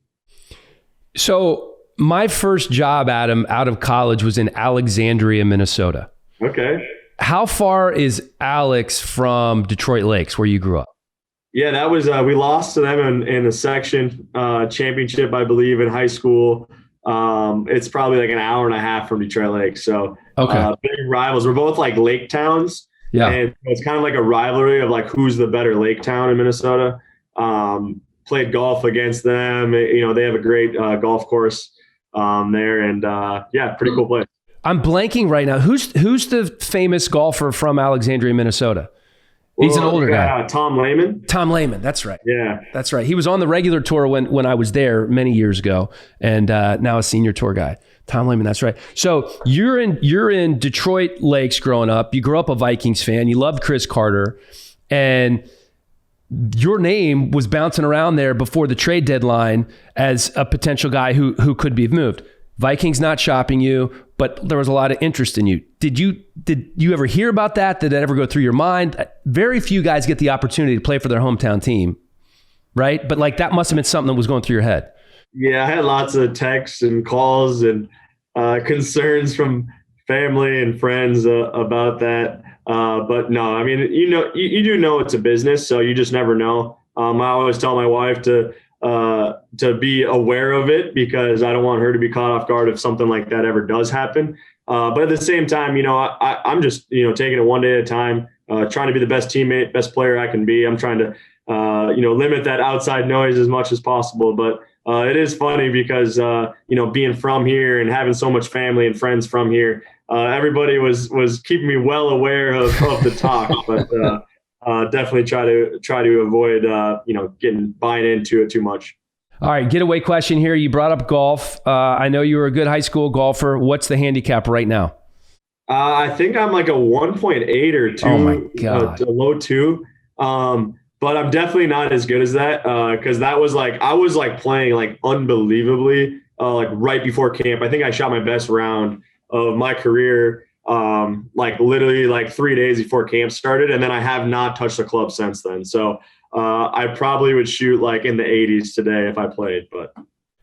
A: So my first job, Adam, out of college was in Alexandria, Minnesota.
E: Okay.
A: How far is Alex from Detroit Lakes, where you grew up?
E: Yeah, that was, we lost to them in the section championship, I believe, in high school. It's probably like an hour and a half from Detroit Lakes. So big rivals. We're both like lake towns. Yeah. And it's kind of like a rivalry of like who's the better lake town in Minnesota. played golf against them. You know, they have a great golf course there, and pretty cool place.
A: I'm blanking right now. Who's the famous golfer from Alexandria, Minnesota? He's an older guy.
E: Tom Lehman.
A: Tom Lehman. That's right.
E: Yeah,
A: that's right. He was on the regular tour when I was there many years ago, and now a senior tour guy. Tom Lehman. That's right. So you're in Detroit Lakes growing up. You grew up a Vikings fan. You loved Chris Carter, and your name was bouncing around there before the trade deadline as a potential guy who could be moved. Vikings not shopping you, but there was a lot of interest in you. Did you ever hear about that? Did that ever go through your mind? Very few guys get the opportunity to play for their hometown team, right? But like that must have been something that was going through your head.
E: Yeah, I had lots of texts and calls and concerns from family and friends about that. But no, I mean, you do know it's a business, so you just never know. I always tell my wife to be aware of it because I don't want her to be caught off guard if something like that ever does happen. But at the same time, I'm just, taking it one day at a time, trying to be the best teammate, best player I can be. I'm trying to, limit that outside noise as much as possible. But it is funny because, being from here and having so much family and friends from here, everybody was keeping me well aware of the talk, but definitely try to avoid buying into it too much.
A: All right, getaway question here. You brought up golf. I know you were a good high school golfer. What's the handicap right now?
E: I think I'm like a 1.8 or 2.
A: Oh my God.
E: A low 2. But I'm definitely not as good as that because that was like I was like playing like unbelievably like right before camp. I think I shot my best round of my career like literally like 3 days before camp started, and then I have not touched the club since then. So I probably would shoot like in the 80s today if I played. But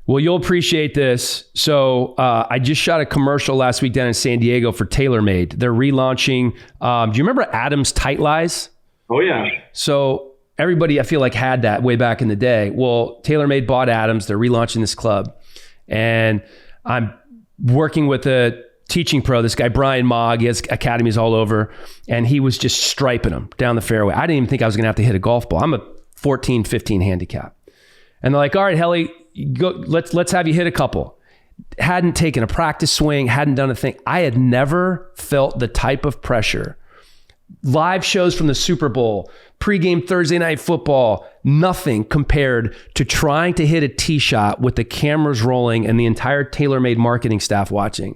A: well, you'll appreciate this. So I just shot a commercial last week down in San Diego for TaylorMade. They're relaunching. Do you remember Adam's Tight Lies?
E: Oh yeah.
A: So everybody I feel like had that way back in the day. Well, TaylorMade bought Adams. They're relaunching this club, and I'm working with a teaching pro, this guy, Brian Mogg. He has academies all over, and he was just striping them down the fairway. I didn't even think I was going to have to hit a golf ball. I'm a 14, 15 handicap. And they're like, all right, Helly, go, let's have you hit a couple. Hadn't taken a practice swing, hadn't done a thing. I had never felt the type of pressure. Live shows from the Super Bowl, pregame Thursday night football, nothing compared to trying to hit a tee shot with the cameras rolling and the entire TaylorMade marketing staff watching.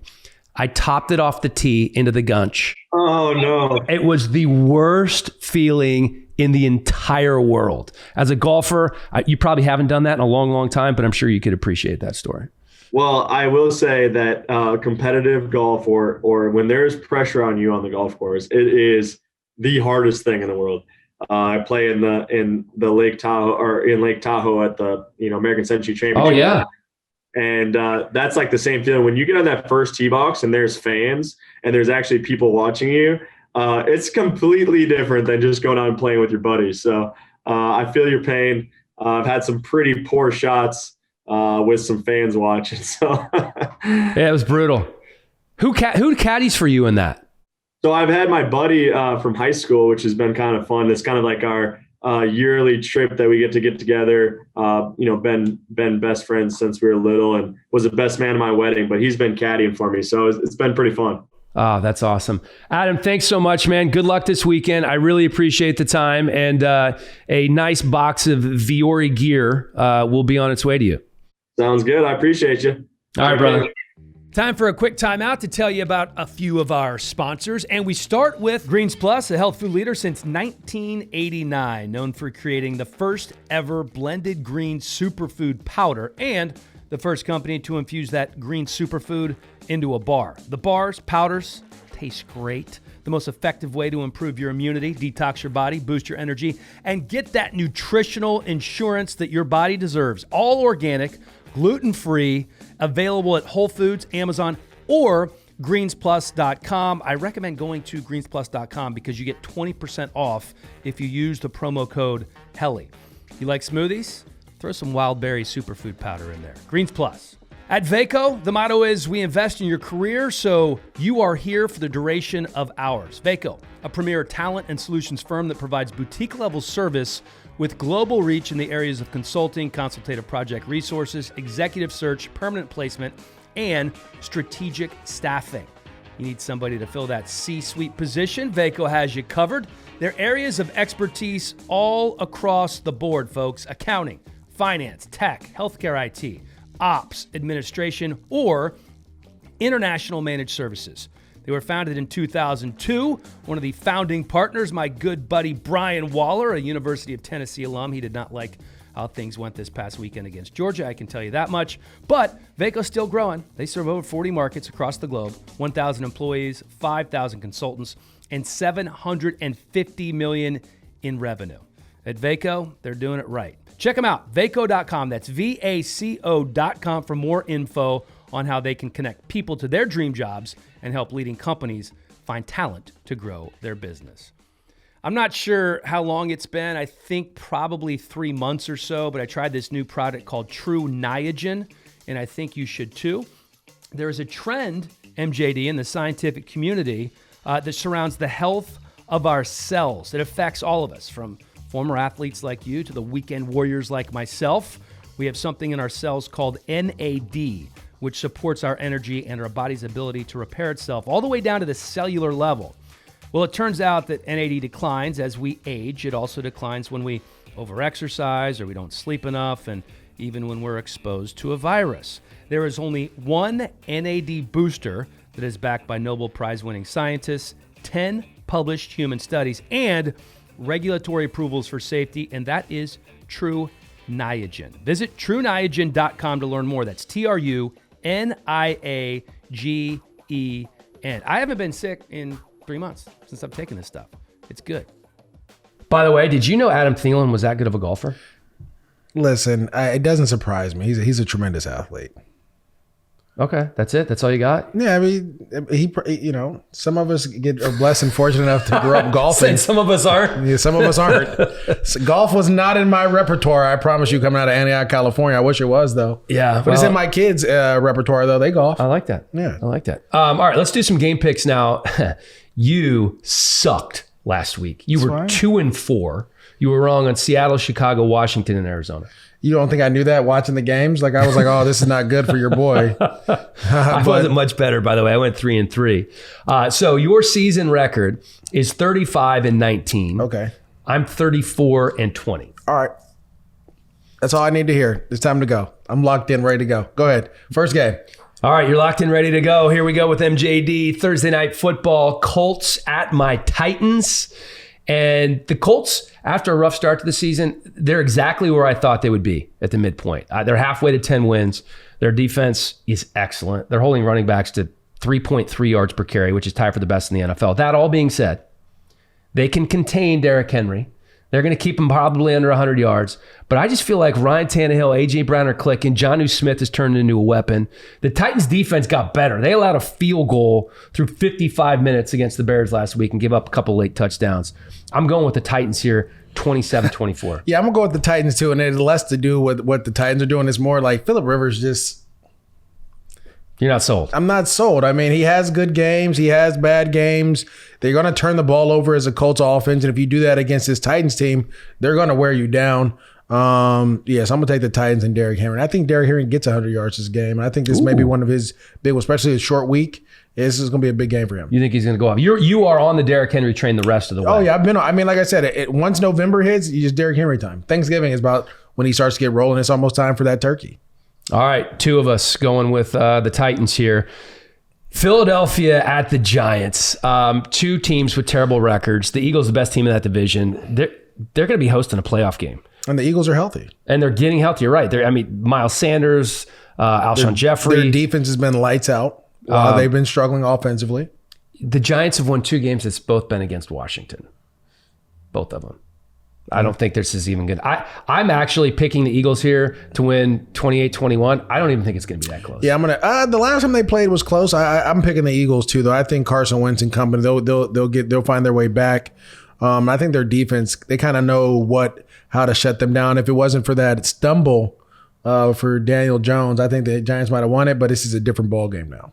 A: I topped it off the tee into the gunch.
E: Oh, no.
A: It was the worst feeling in the entire world. As a golfer, you probably haven't done that in a long, long time, but I'm sure you could appreciate that story.
E: Well, I will say that competitive golf or when there's pressure on you on the golf course, it is the hardest thing in the world. I play in the Lake Tahoe or in Lake Tahoe at the American Century Championship.
A: Oh yeah.
E: And that's like the same feeling when you get on that first tee box and there's fans and there's actually people watching you. It's completely different than just going out and playing with your buddies. So I feel your pain. I've had some pretty poor shots with some fans watching. So
A: yeah, it was brutal. Who caddies for you in that?
E: So I've had my buddy from high school, which has been kind of fun. It's kind of like our yearly trip that we get together. Been best friends since we were little and was the best man at my wedding, but he's been caddying for me. So it's been pretty fun.
A: Oh, that's awesome. Adam, thanks so much, man. Good luck this weekend. I really appreciate the time, and a nice box of Viore gear will be on its way to you.
E: Sounds good. I appreciate you.
A: All right, brother.
F: Time for a quick timeout to tell you about a few of our sponsors. And we start with Greens Plus, a health food leader since 1989, known for creating the first ever blended green superfood powder and the first company to infuse that green superfood into a bar. The bars, powders, taste great. The most effective way to improve your immunity, detox your body, boost your energy, and get that nutritional insurance that your body deserves. All organic, gluten-free, available at Whole Foods, Amazon, or greensplus.com. I recommend going to greensplus.com because you get 20% off if you use the promo code HELLY. You like smoothies? Throw some wild berry superfood powder in there. Greens Plus. At Vaco, the motto is we invest in your career, so you are here for the duration of ours. Vaco, a premier talent and solutions firm that provides boutique-level service with global reach in the areas of consulting, consultative project resources, executive search, permanent placement, and strategic staffing. You need somebody to fill that C-suite position, Vaco has you covered. Their areas of expertise all across the board, folks. Accounting, finance, tech, healthcare IT, ops, administration, or international managed services. They were founded in 2002. One of the founding partners, my good buddy Brian Waller, a University of Tennessee alum. He did not like how things went this past weekend against Georgia, I can tell you that much. But Vaco's still growing. They serve over 40 markets across the globe, 1,000 employees, 5,000 consultants, and $750 million in revenue. At Vaco, they're doing it right. Check them out, vaco.com. That's VACO.com for more info on how they can connect people to their dream jobs and help leading companies find talent to grow their business. I'm not sure how long it's been. I think probably 3 months or so, but I tried this new product called True Niagen, and I think you should too. There is a trend, MJD, in the scientific community that surrounds the health of our cells. It affects all of us, from former athletes like you to the weekend warriors like myself. We have something in our cells called NAD, which supports our energy and our body's ability to repair itself all the way down to the cellular level. Well, it turns out that NAD declines as we age. It also declines when we overexercise or we don't sleep enough, and even when we're exposed to a virus. There is only one NAD booster that is backed by Nobel Prize-winning scientists, 10 published human studies, and regulatory approvals for safety, and that is True Niagen. Visit TrueNiagen.com to learn more. That's TruNiagen. I haven't been sick in 3 months since I've taken this stuff. It's good.
A: By the way, did you know Adam Thielen was that good of a golfer?
B: Listen, it doesn't surprise me. He's a tremendous athlete.
A: Okay, that's it. That's all you got.
B: Yeah, I mean, some of us are blessed and fortunate enough to grow up golfing.
A: Some of us aren't.
B: Yeah, some of us aren't. So golf was not in my repertoire. I promise you, coming out of Antioch, California. I wish it was though.
A: Yeah,
B: but it's in my kids' repertoire though. They golf.
A: I like that.
B: Yeah,
A: I like that. All right, let's do some game picks now. You sucked last week. You were 2-4. You were wrong on Seattle, Chicago, Washington, and Arizona.
B: You don't think I knew that watching the games? Like I was like, oh, this is not good for your boy.
A: I wasn't much better, by the way. I went 3-3. So your season record is 35-19.
B: Okay.
A: I'm 34-20.
B: All right. That's all I need to hear. It's time to go. I'm locked in, ready to go. Go ahead. First game.
A: All right, you're locked in, ready to go. Here we go with MJD. Thursday night football. Colts at my Titans. And the Colts, after a rough start to the season, they're exactly where I thought they would be at the midpoint. They're halfway to 10 wins. Their defense is excellent. They're holding running backs to 3.3 yards per carry, which is tied for the best in the NFL. That all being said, they can contain Derrick Henry. They're going to keep him probably under 100 yards. But I just feel like Ryan Tannehill, A.J. Brown are clicking. Jonnu Smith has turned into a weapon. The Titans' defense got better. They allowed a field goal through 55 minutes against the Bears last week and gave up a couple late touchdowns. I'm going with the Titans here, 27-24.
B: Yeah, I'm going to go with the Titans too. And it has less to do with what the Titans are doing. It's more like Phillip Rivers just...
A: You're not sold.
B: I'm not sold. I mean, he has good games. He has bad games. They're going to turn the ball over as a Colts offense. And if you do that against this Titans team, they're going to wear you down. Yes, I'm going to take the Titans and Derrick Henry. I think Derrick Henry gets 100 yards this game. And I think this may be one of his big ones, especially a short week. This is going to be a big game for him.
A: You think he's going to go off? You are on the Derrick Henry train the rest of the way.
B: Oh, yeah. Like I said, once November hits, you just Derrick Henry time. Thanksgiving is about when he starts to get rolling. It's almost time for that turkey.
A: All right, two of us going with the Titans here. Philadelphia at the Giants. Two teams with terrible records. The Eagles, the best team in that division. They're going to be hosting a playoff game.
B: And the Eagles are healthy.
A: And they're getting healthy. You're right. Miles Sanders, Alshon Jeffrey.
B: Their defense has been lights out. They've been struggling offensively.
A: The Giants have won 2 games that's both been against Washington. Both of them. I don't think this is even good. I'm actually picking the Eagles here to win 28-21. I don't even think it's going to be that close.
B: Yeah, I'm going to. The last time they played was close. I'm picking the Eagles too, though. I think Carson Wentz and company they'll find their way back. I think their defense, they kind of know how to shut them down. If it wasn't for that stumble for Daniel Jones. I think the Giants might have won it, but this is a different ball game now.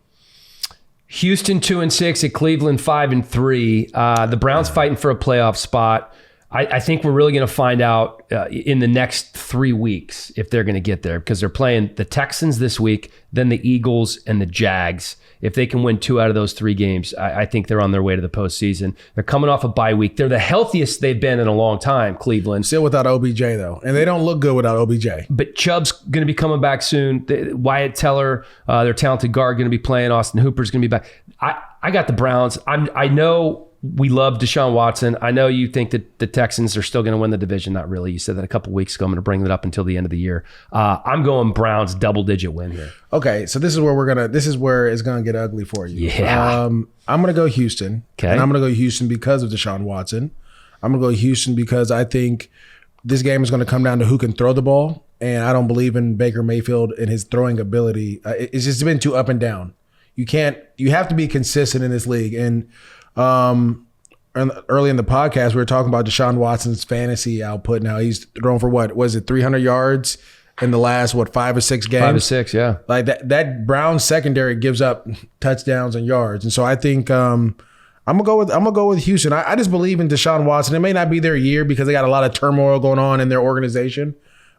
A: Houston 2-6 at Cleveland 5-3. The Browns fighting for a playoff spot. I think we're really going to find out in the next 3 weeks if they're going to get there, because they're playing the Texans this week, then the Eagles and the Jags. If they can win 2 out of those 3 games, I think they're on their way to the postseason. They're coming off a bye week. They're the healthiest they've been in a long time, Cleveland.
B: Still without OBJ, though. And they don't look good without OBJ.
A: But Chubb's going to be coming back soon. Wyatt Teller, their talented guard, going to be playing. Austin Hooper's going to be back. I got the Browns. I know we love Deshaun Watson. I know you think that the Texans are still going to win the division. Not really. You said that a couple weeks ago. I'm going to bring that up until the end of the year. I'm going Browns double-digit win here.
B: Okay, so this is where it's gonna get ugly for you.
A: Yeah.
B: I'm gonna go Houston.
A: Okay.
B: And I'm gonna go Houston because of Deshaun Watson. I'm gonna go Houston because I think this game is gonna come down to who can throw the ball. And I don't believe in Baker Mayfield and his throwing ability. It's just been too up and down. You have to be consistent in this league. And early in the podcast, we were talking about Deshaun Watson's fantasy output. Now he's thrown for 300 yards in the last 5 or 6 games?
A: 5 or 6, yeah.
B: Like that Browns secondary gives up touchdowns and yards. And so I think I'm gonna go with Houston. I just believe in Deshaun Watson. It may not be their year because they got a lot of turmoil going on in their organization,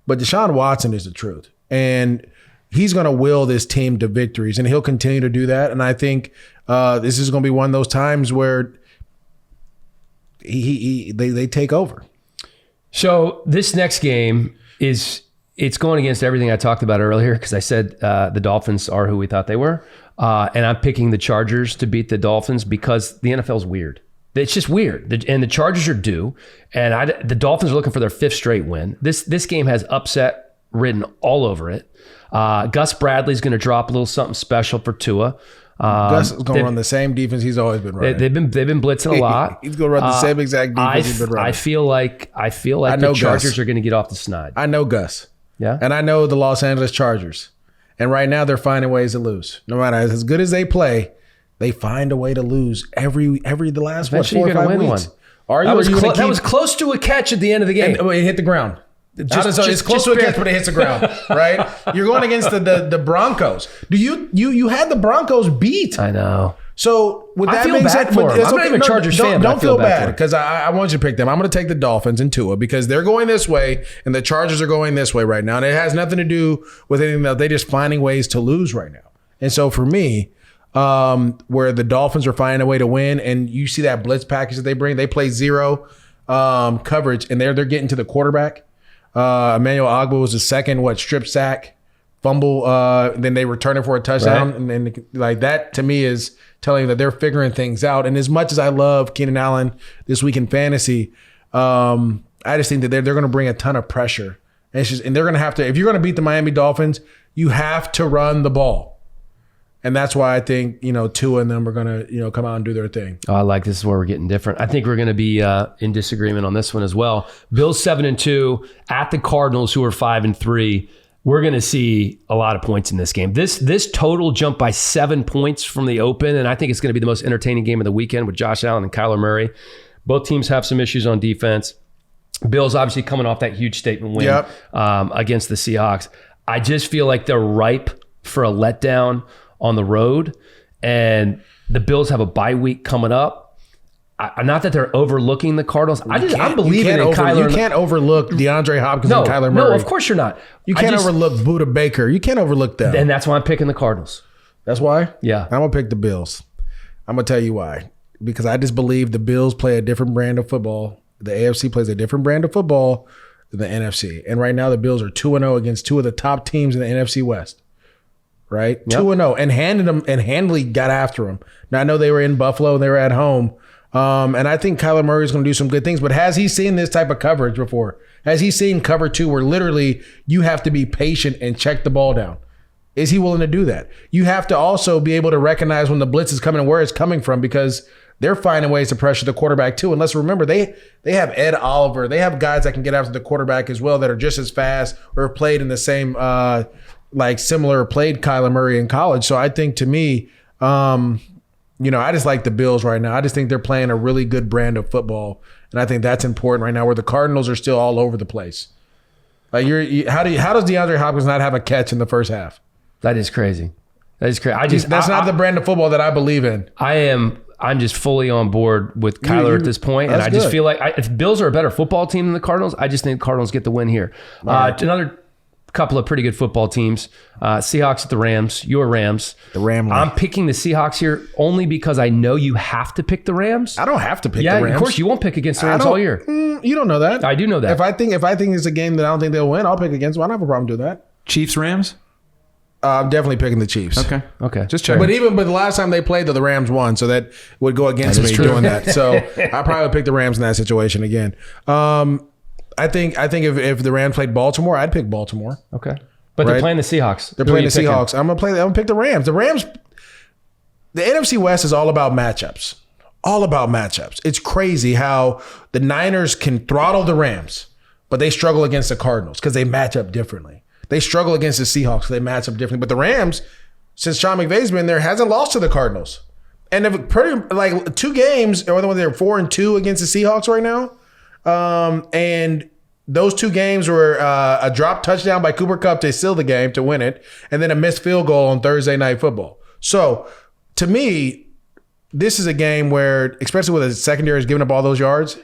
B: but Deshaun Watson is the truth. And he's going to will this team to victories, and he'll continue to do that. And I think this is going to be one of those times where they take over.
A: So this next game it's going against everything I talked about earlier, because I said the Dolphins are who we thought they were. And I'm picking the Chargers to beat the Dolphins because the NFL's weird. It's just weird. And the Chargers are due. And the Dolphins are looking for their 5th straight win. This game has upset written all over it. Gus Bradley's going to drop a little something special for Tua.
B: Gus is going to run the same defense he's always been running.
A: They've been blitzing a lot.
B: He's going to run the same exact defense he's been running.
A: I feel like the Chargers are going to get off the snide.
B: I know Gus.
A: Yeah.
B: And I know the Los Angeles Chargers. And right now they're finding ways to lose. No matter as good as they play, they find a way to lose every the last 4 or 5 weeks.
A: That was close to a catch at the end of the game.
B: And it hit the ground. It's close to a catch, but it hits the ground, right? You're going against the Broncos. You had the Broncos beat.
A: I know.
B: So with that
A: being said, I'm not even a Chargers fan.
B: Don't feel bad because I want you to pick them. I'm going to take the Dolphins and Tua because they're going this way and the Chargers are going this way right now. And it has nothing to do with anything else. They're just finding ways to lose right now. And so for me, where the Dolphins are finding a way to win, and you see that blitz package that they bring, they play zero coverage, and they're getting to the quarterback. Emmanuel Ogbah was the second strip sack, fumble, then they return it for a touchdown. Right. And like that to me is telling you that they're figuring things out. And as much as I love Keenan Allen this week in fantasy, I just think that they're going to bring a ton of pressure. And they're going to have to, if you're going to beat the Miami Dolphins, you have to run the ball. And that's why I think, Tua and them are going to, come out and do their thing.
A: Oh, I like this is where we're getting different. I think we're going to be in disagreement on this one as well. Bills 7-2 at the Cardinals, who are 5-3. We're going to see a lot of points in this game. This total jumped by 7 points from the open, and I think it's going to be the most entertaining game of the weekend with Josh Allen and Kyler Murray. Both teams have some issues on defense. Bills obviously coming off that huge statement win against the Seahawks. I just feel like they're ripe for a letdown on the road, and the Bills have a bye week coming up. Not that they're overlooking the Cardinals. I'm believing in Kyler.
B: You can't overlook DeAndre Hopkins and Kyler Murray.
A: No, of course you're not.
B: You can't overlook Budda Baker. You can't overlook them.
A: And that's why I'm picking the Cardinals.
B: That's why?
A: Yeah.
B: I'm going to pick the Bills. I'm going to tell you why. Because I just believe the Bills play a different brand of football. The AFC plays a different brand of football than the NFC. And right now the Bills are 2-0 against 2 of the top teams in the NFC West. Right? Yep. 2-0. And handily got after them. Now I know they were in Buffalo and they were at home. And I think Kyler Murray is going to do some good things, but has he seen this type of coverage before? Has he seen cover 2 where literally you have to be patient and check the ball down? Is he willing to do that? You have to also be able to recognize when the blitz is coming and where it's coming from because they're finding ways to pressure the quarterback too. And let's remember, they have Ed Oliver. They have guys that can get after the quarterback as well that are just as fast or have played in the same, similar played Kyler Murray in college. So I think to me, I just like the Bills right now. I just think they're playing a really good brand of football. And I think that's important right now where the Cardinals are still all over the place. Like how does DeAndre Hopkins not have a catch in the first half?
A: That is crazy. That's
B: not the brand of football that I believe in.
A: I'm just fully on board with Kyler at this point, and I just feel like if Bills are a better football team than the Cardinals, I just think the Cardinals get the win here. Another couple of pretty good football teams. Seahawks at the Rams. Your Rams.
B: The Rams.
A: I'm picking the Seahawks here only because I know you have to pick the Rams.
B: I don't have to pick the Rams.
A: Yeah, of course you won't pick against the Rams all year.
B: You don't know that.
A: I do know that.
B: If I think it's a game that I don't think they'll win, I'll pick against them. I don't have a problem doing that.
C: Chiefs, Rams?
B: I'm definitely picking the Chiefs.
C: Okay. Just checking.
B: But the last time they played, the Rams won, so that would go against me doing that. So I probably would pick the Rams in that situation again. I think if the Rams played Baltimore, I'd pick Baltimore.
A: Okay. But they're playing the Seahawks.
B: They're playing the Seahawks. I'm gonna pick the Rams. The NFC West is all about matchups. All about matchups. It's crazy how the Niners can throttle the Rams, but they struggle against the Cardinals because they match up differently. They struggle against the Seahawks. They match up differently. But the Rams, since Sean McVay's been there, hasn't lost to the Cardinals. And they've pretty like 2 games, or they're 4-2 against the Seahawks right now. And those 2 games were a drop touchdown by Cooper Kupp to seal the game, to win it, and then a missed field goal on Thursday Night Football. So to me, this is a game where, especially with the secondary is giving up all those yards.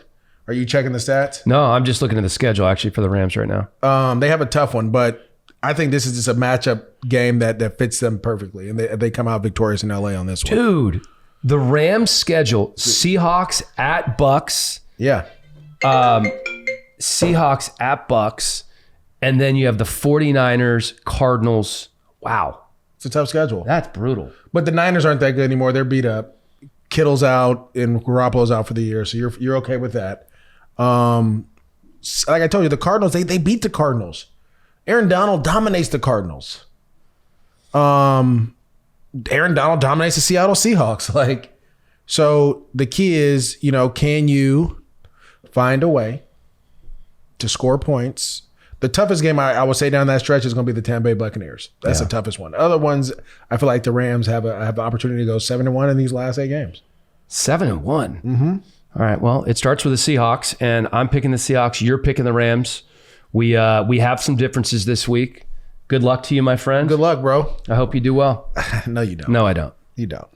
B: Are you checking the stats?
A: No, I'm just looking at the schedule actually for the Rams right now.
B: They have a tough one, but I think this is just a matchup game that fits them perfectly, and they come out victorious in LA on this one.
A: Dude, the Rams schedule: Seahawks at Bucks.
B: Yeah.
A: Seahawks at Bucks, and then you have the 49ers, Cardinals. Wow.
B: It's a tough schedule.
A: That's brutal.
B: But the Niners aren't that good anymore. They're beat up. Kittle's out and Garoppolo's out for the year, so you're okay with that. Like I told you, the Cardinals, they beat the Cardinals. Aaron Donald dominates the Cardinals. Aaron Donald dominates the Seattle Seahawks. So the key is, can you find a way to score points? The toughest game I would say down that stretch is going to be the Tampa Bay Buccaneers. That's the toughest one. Other ones, I feel like the Rams have the opportunity to go 7-1 in these last 8 games.
A: 7-1. Mm-hmm. All right. Well, it starts with the Seahawks, and I'm picking the Seahawks. You're picking the Rams. We have some differences this week. Good luck to you, my friend.
B: Good luck, bro.
A: I hope you do well.
B: No, you don't.
A: No, I don't.
B: You don't.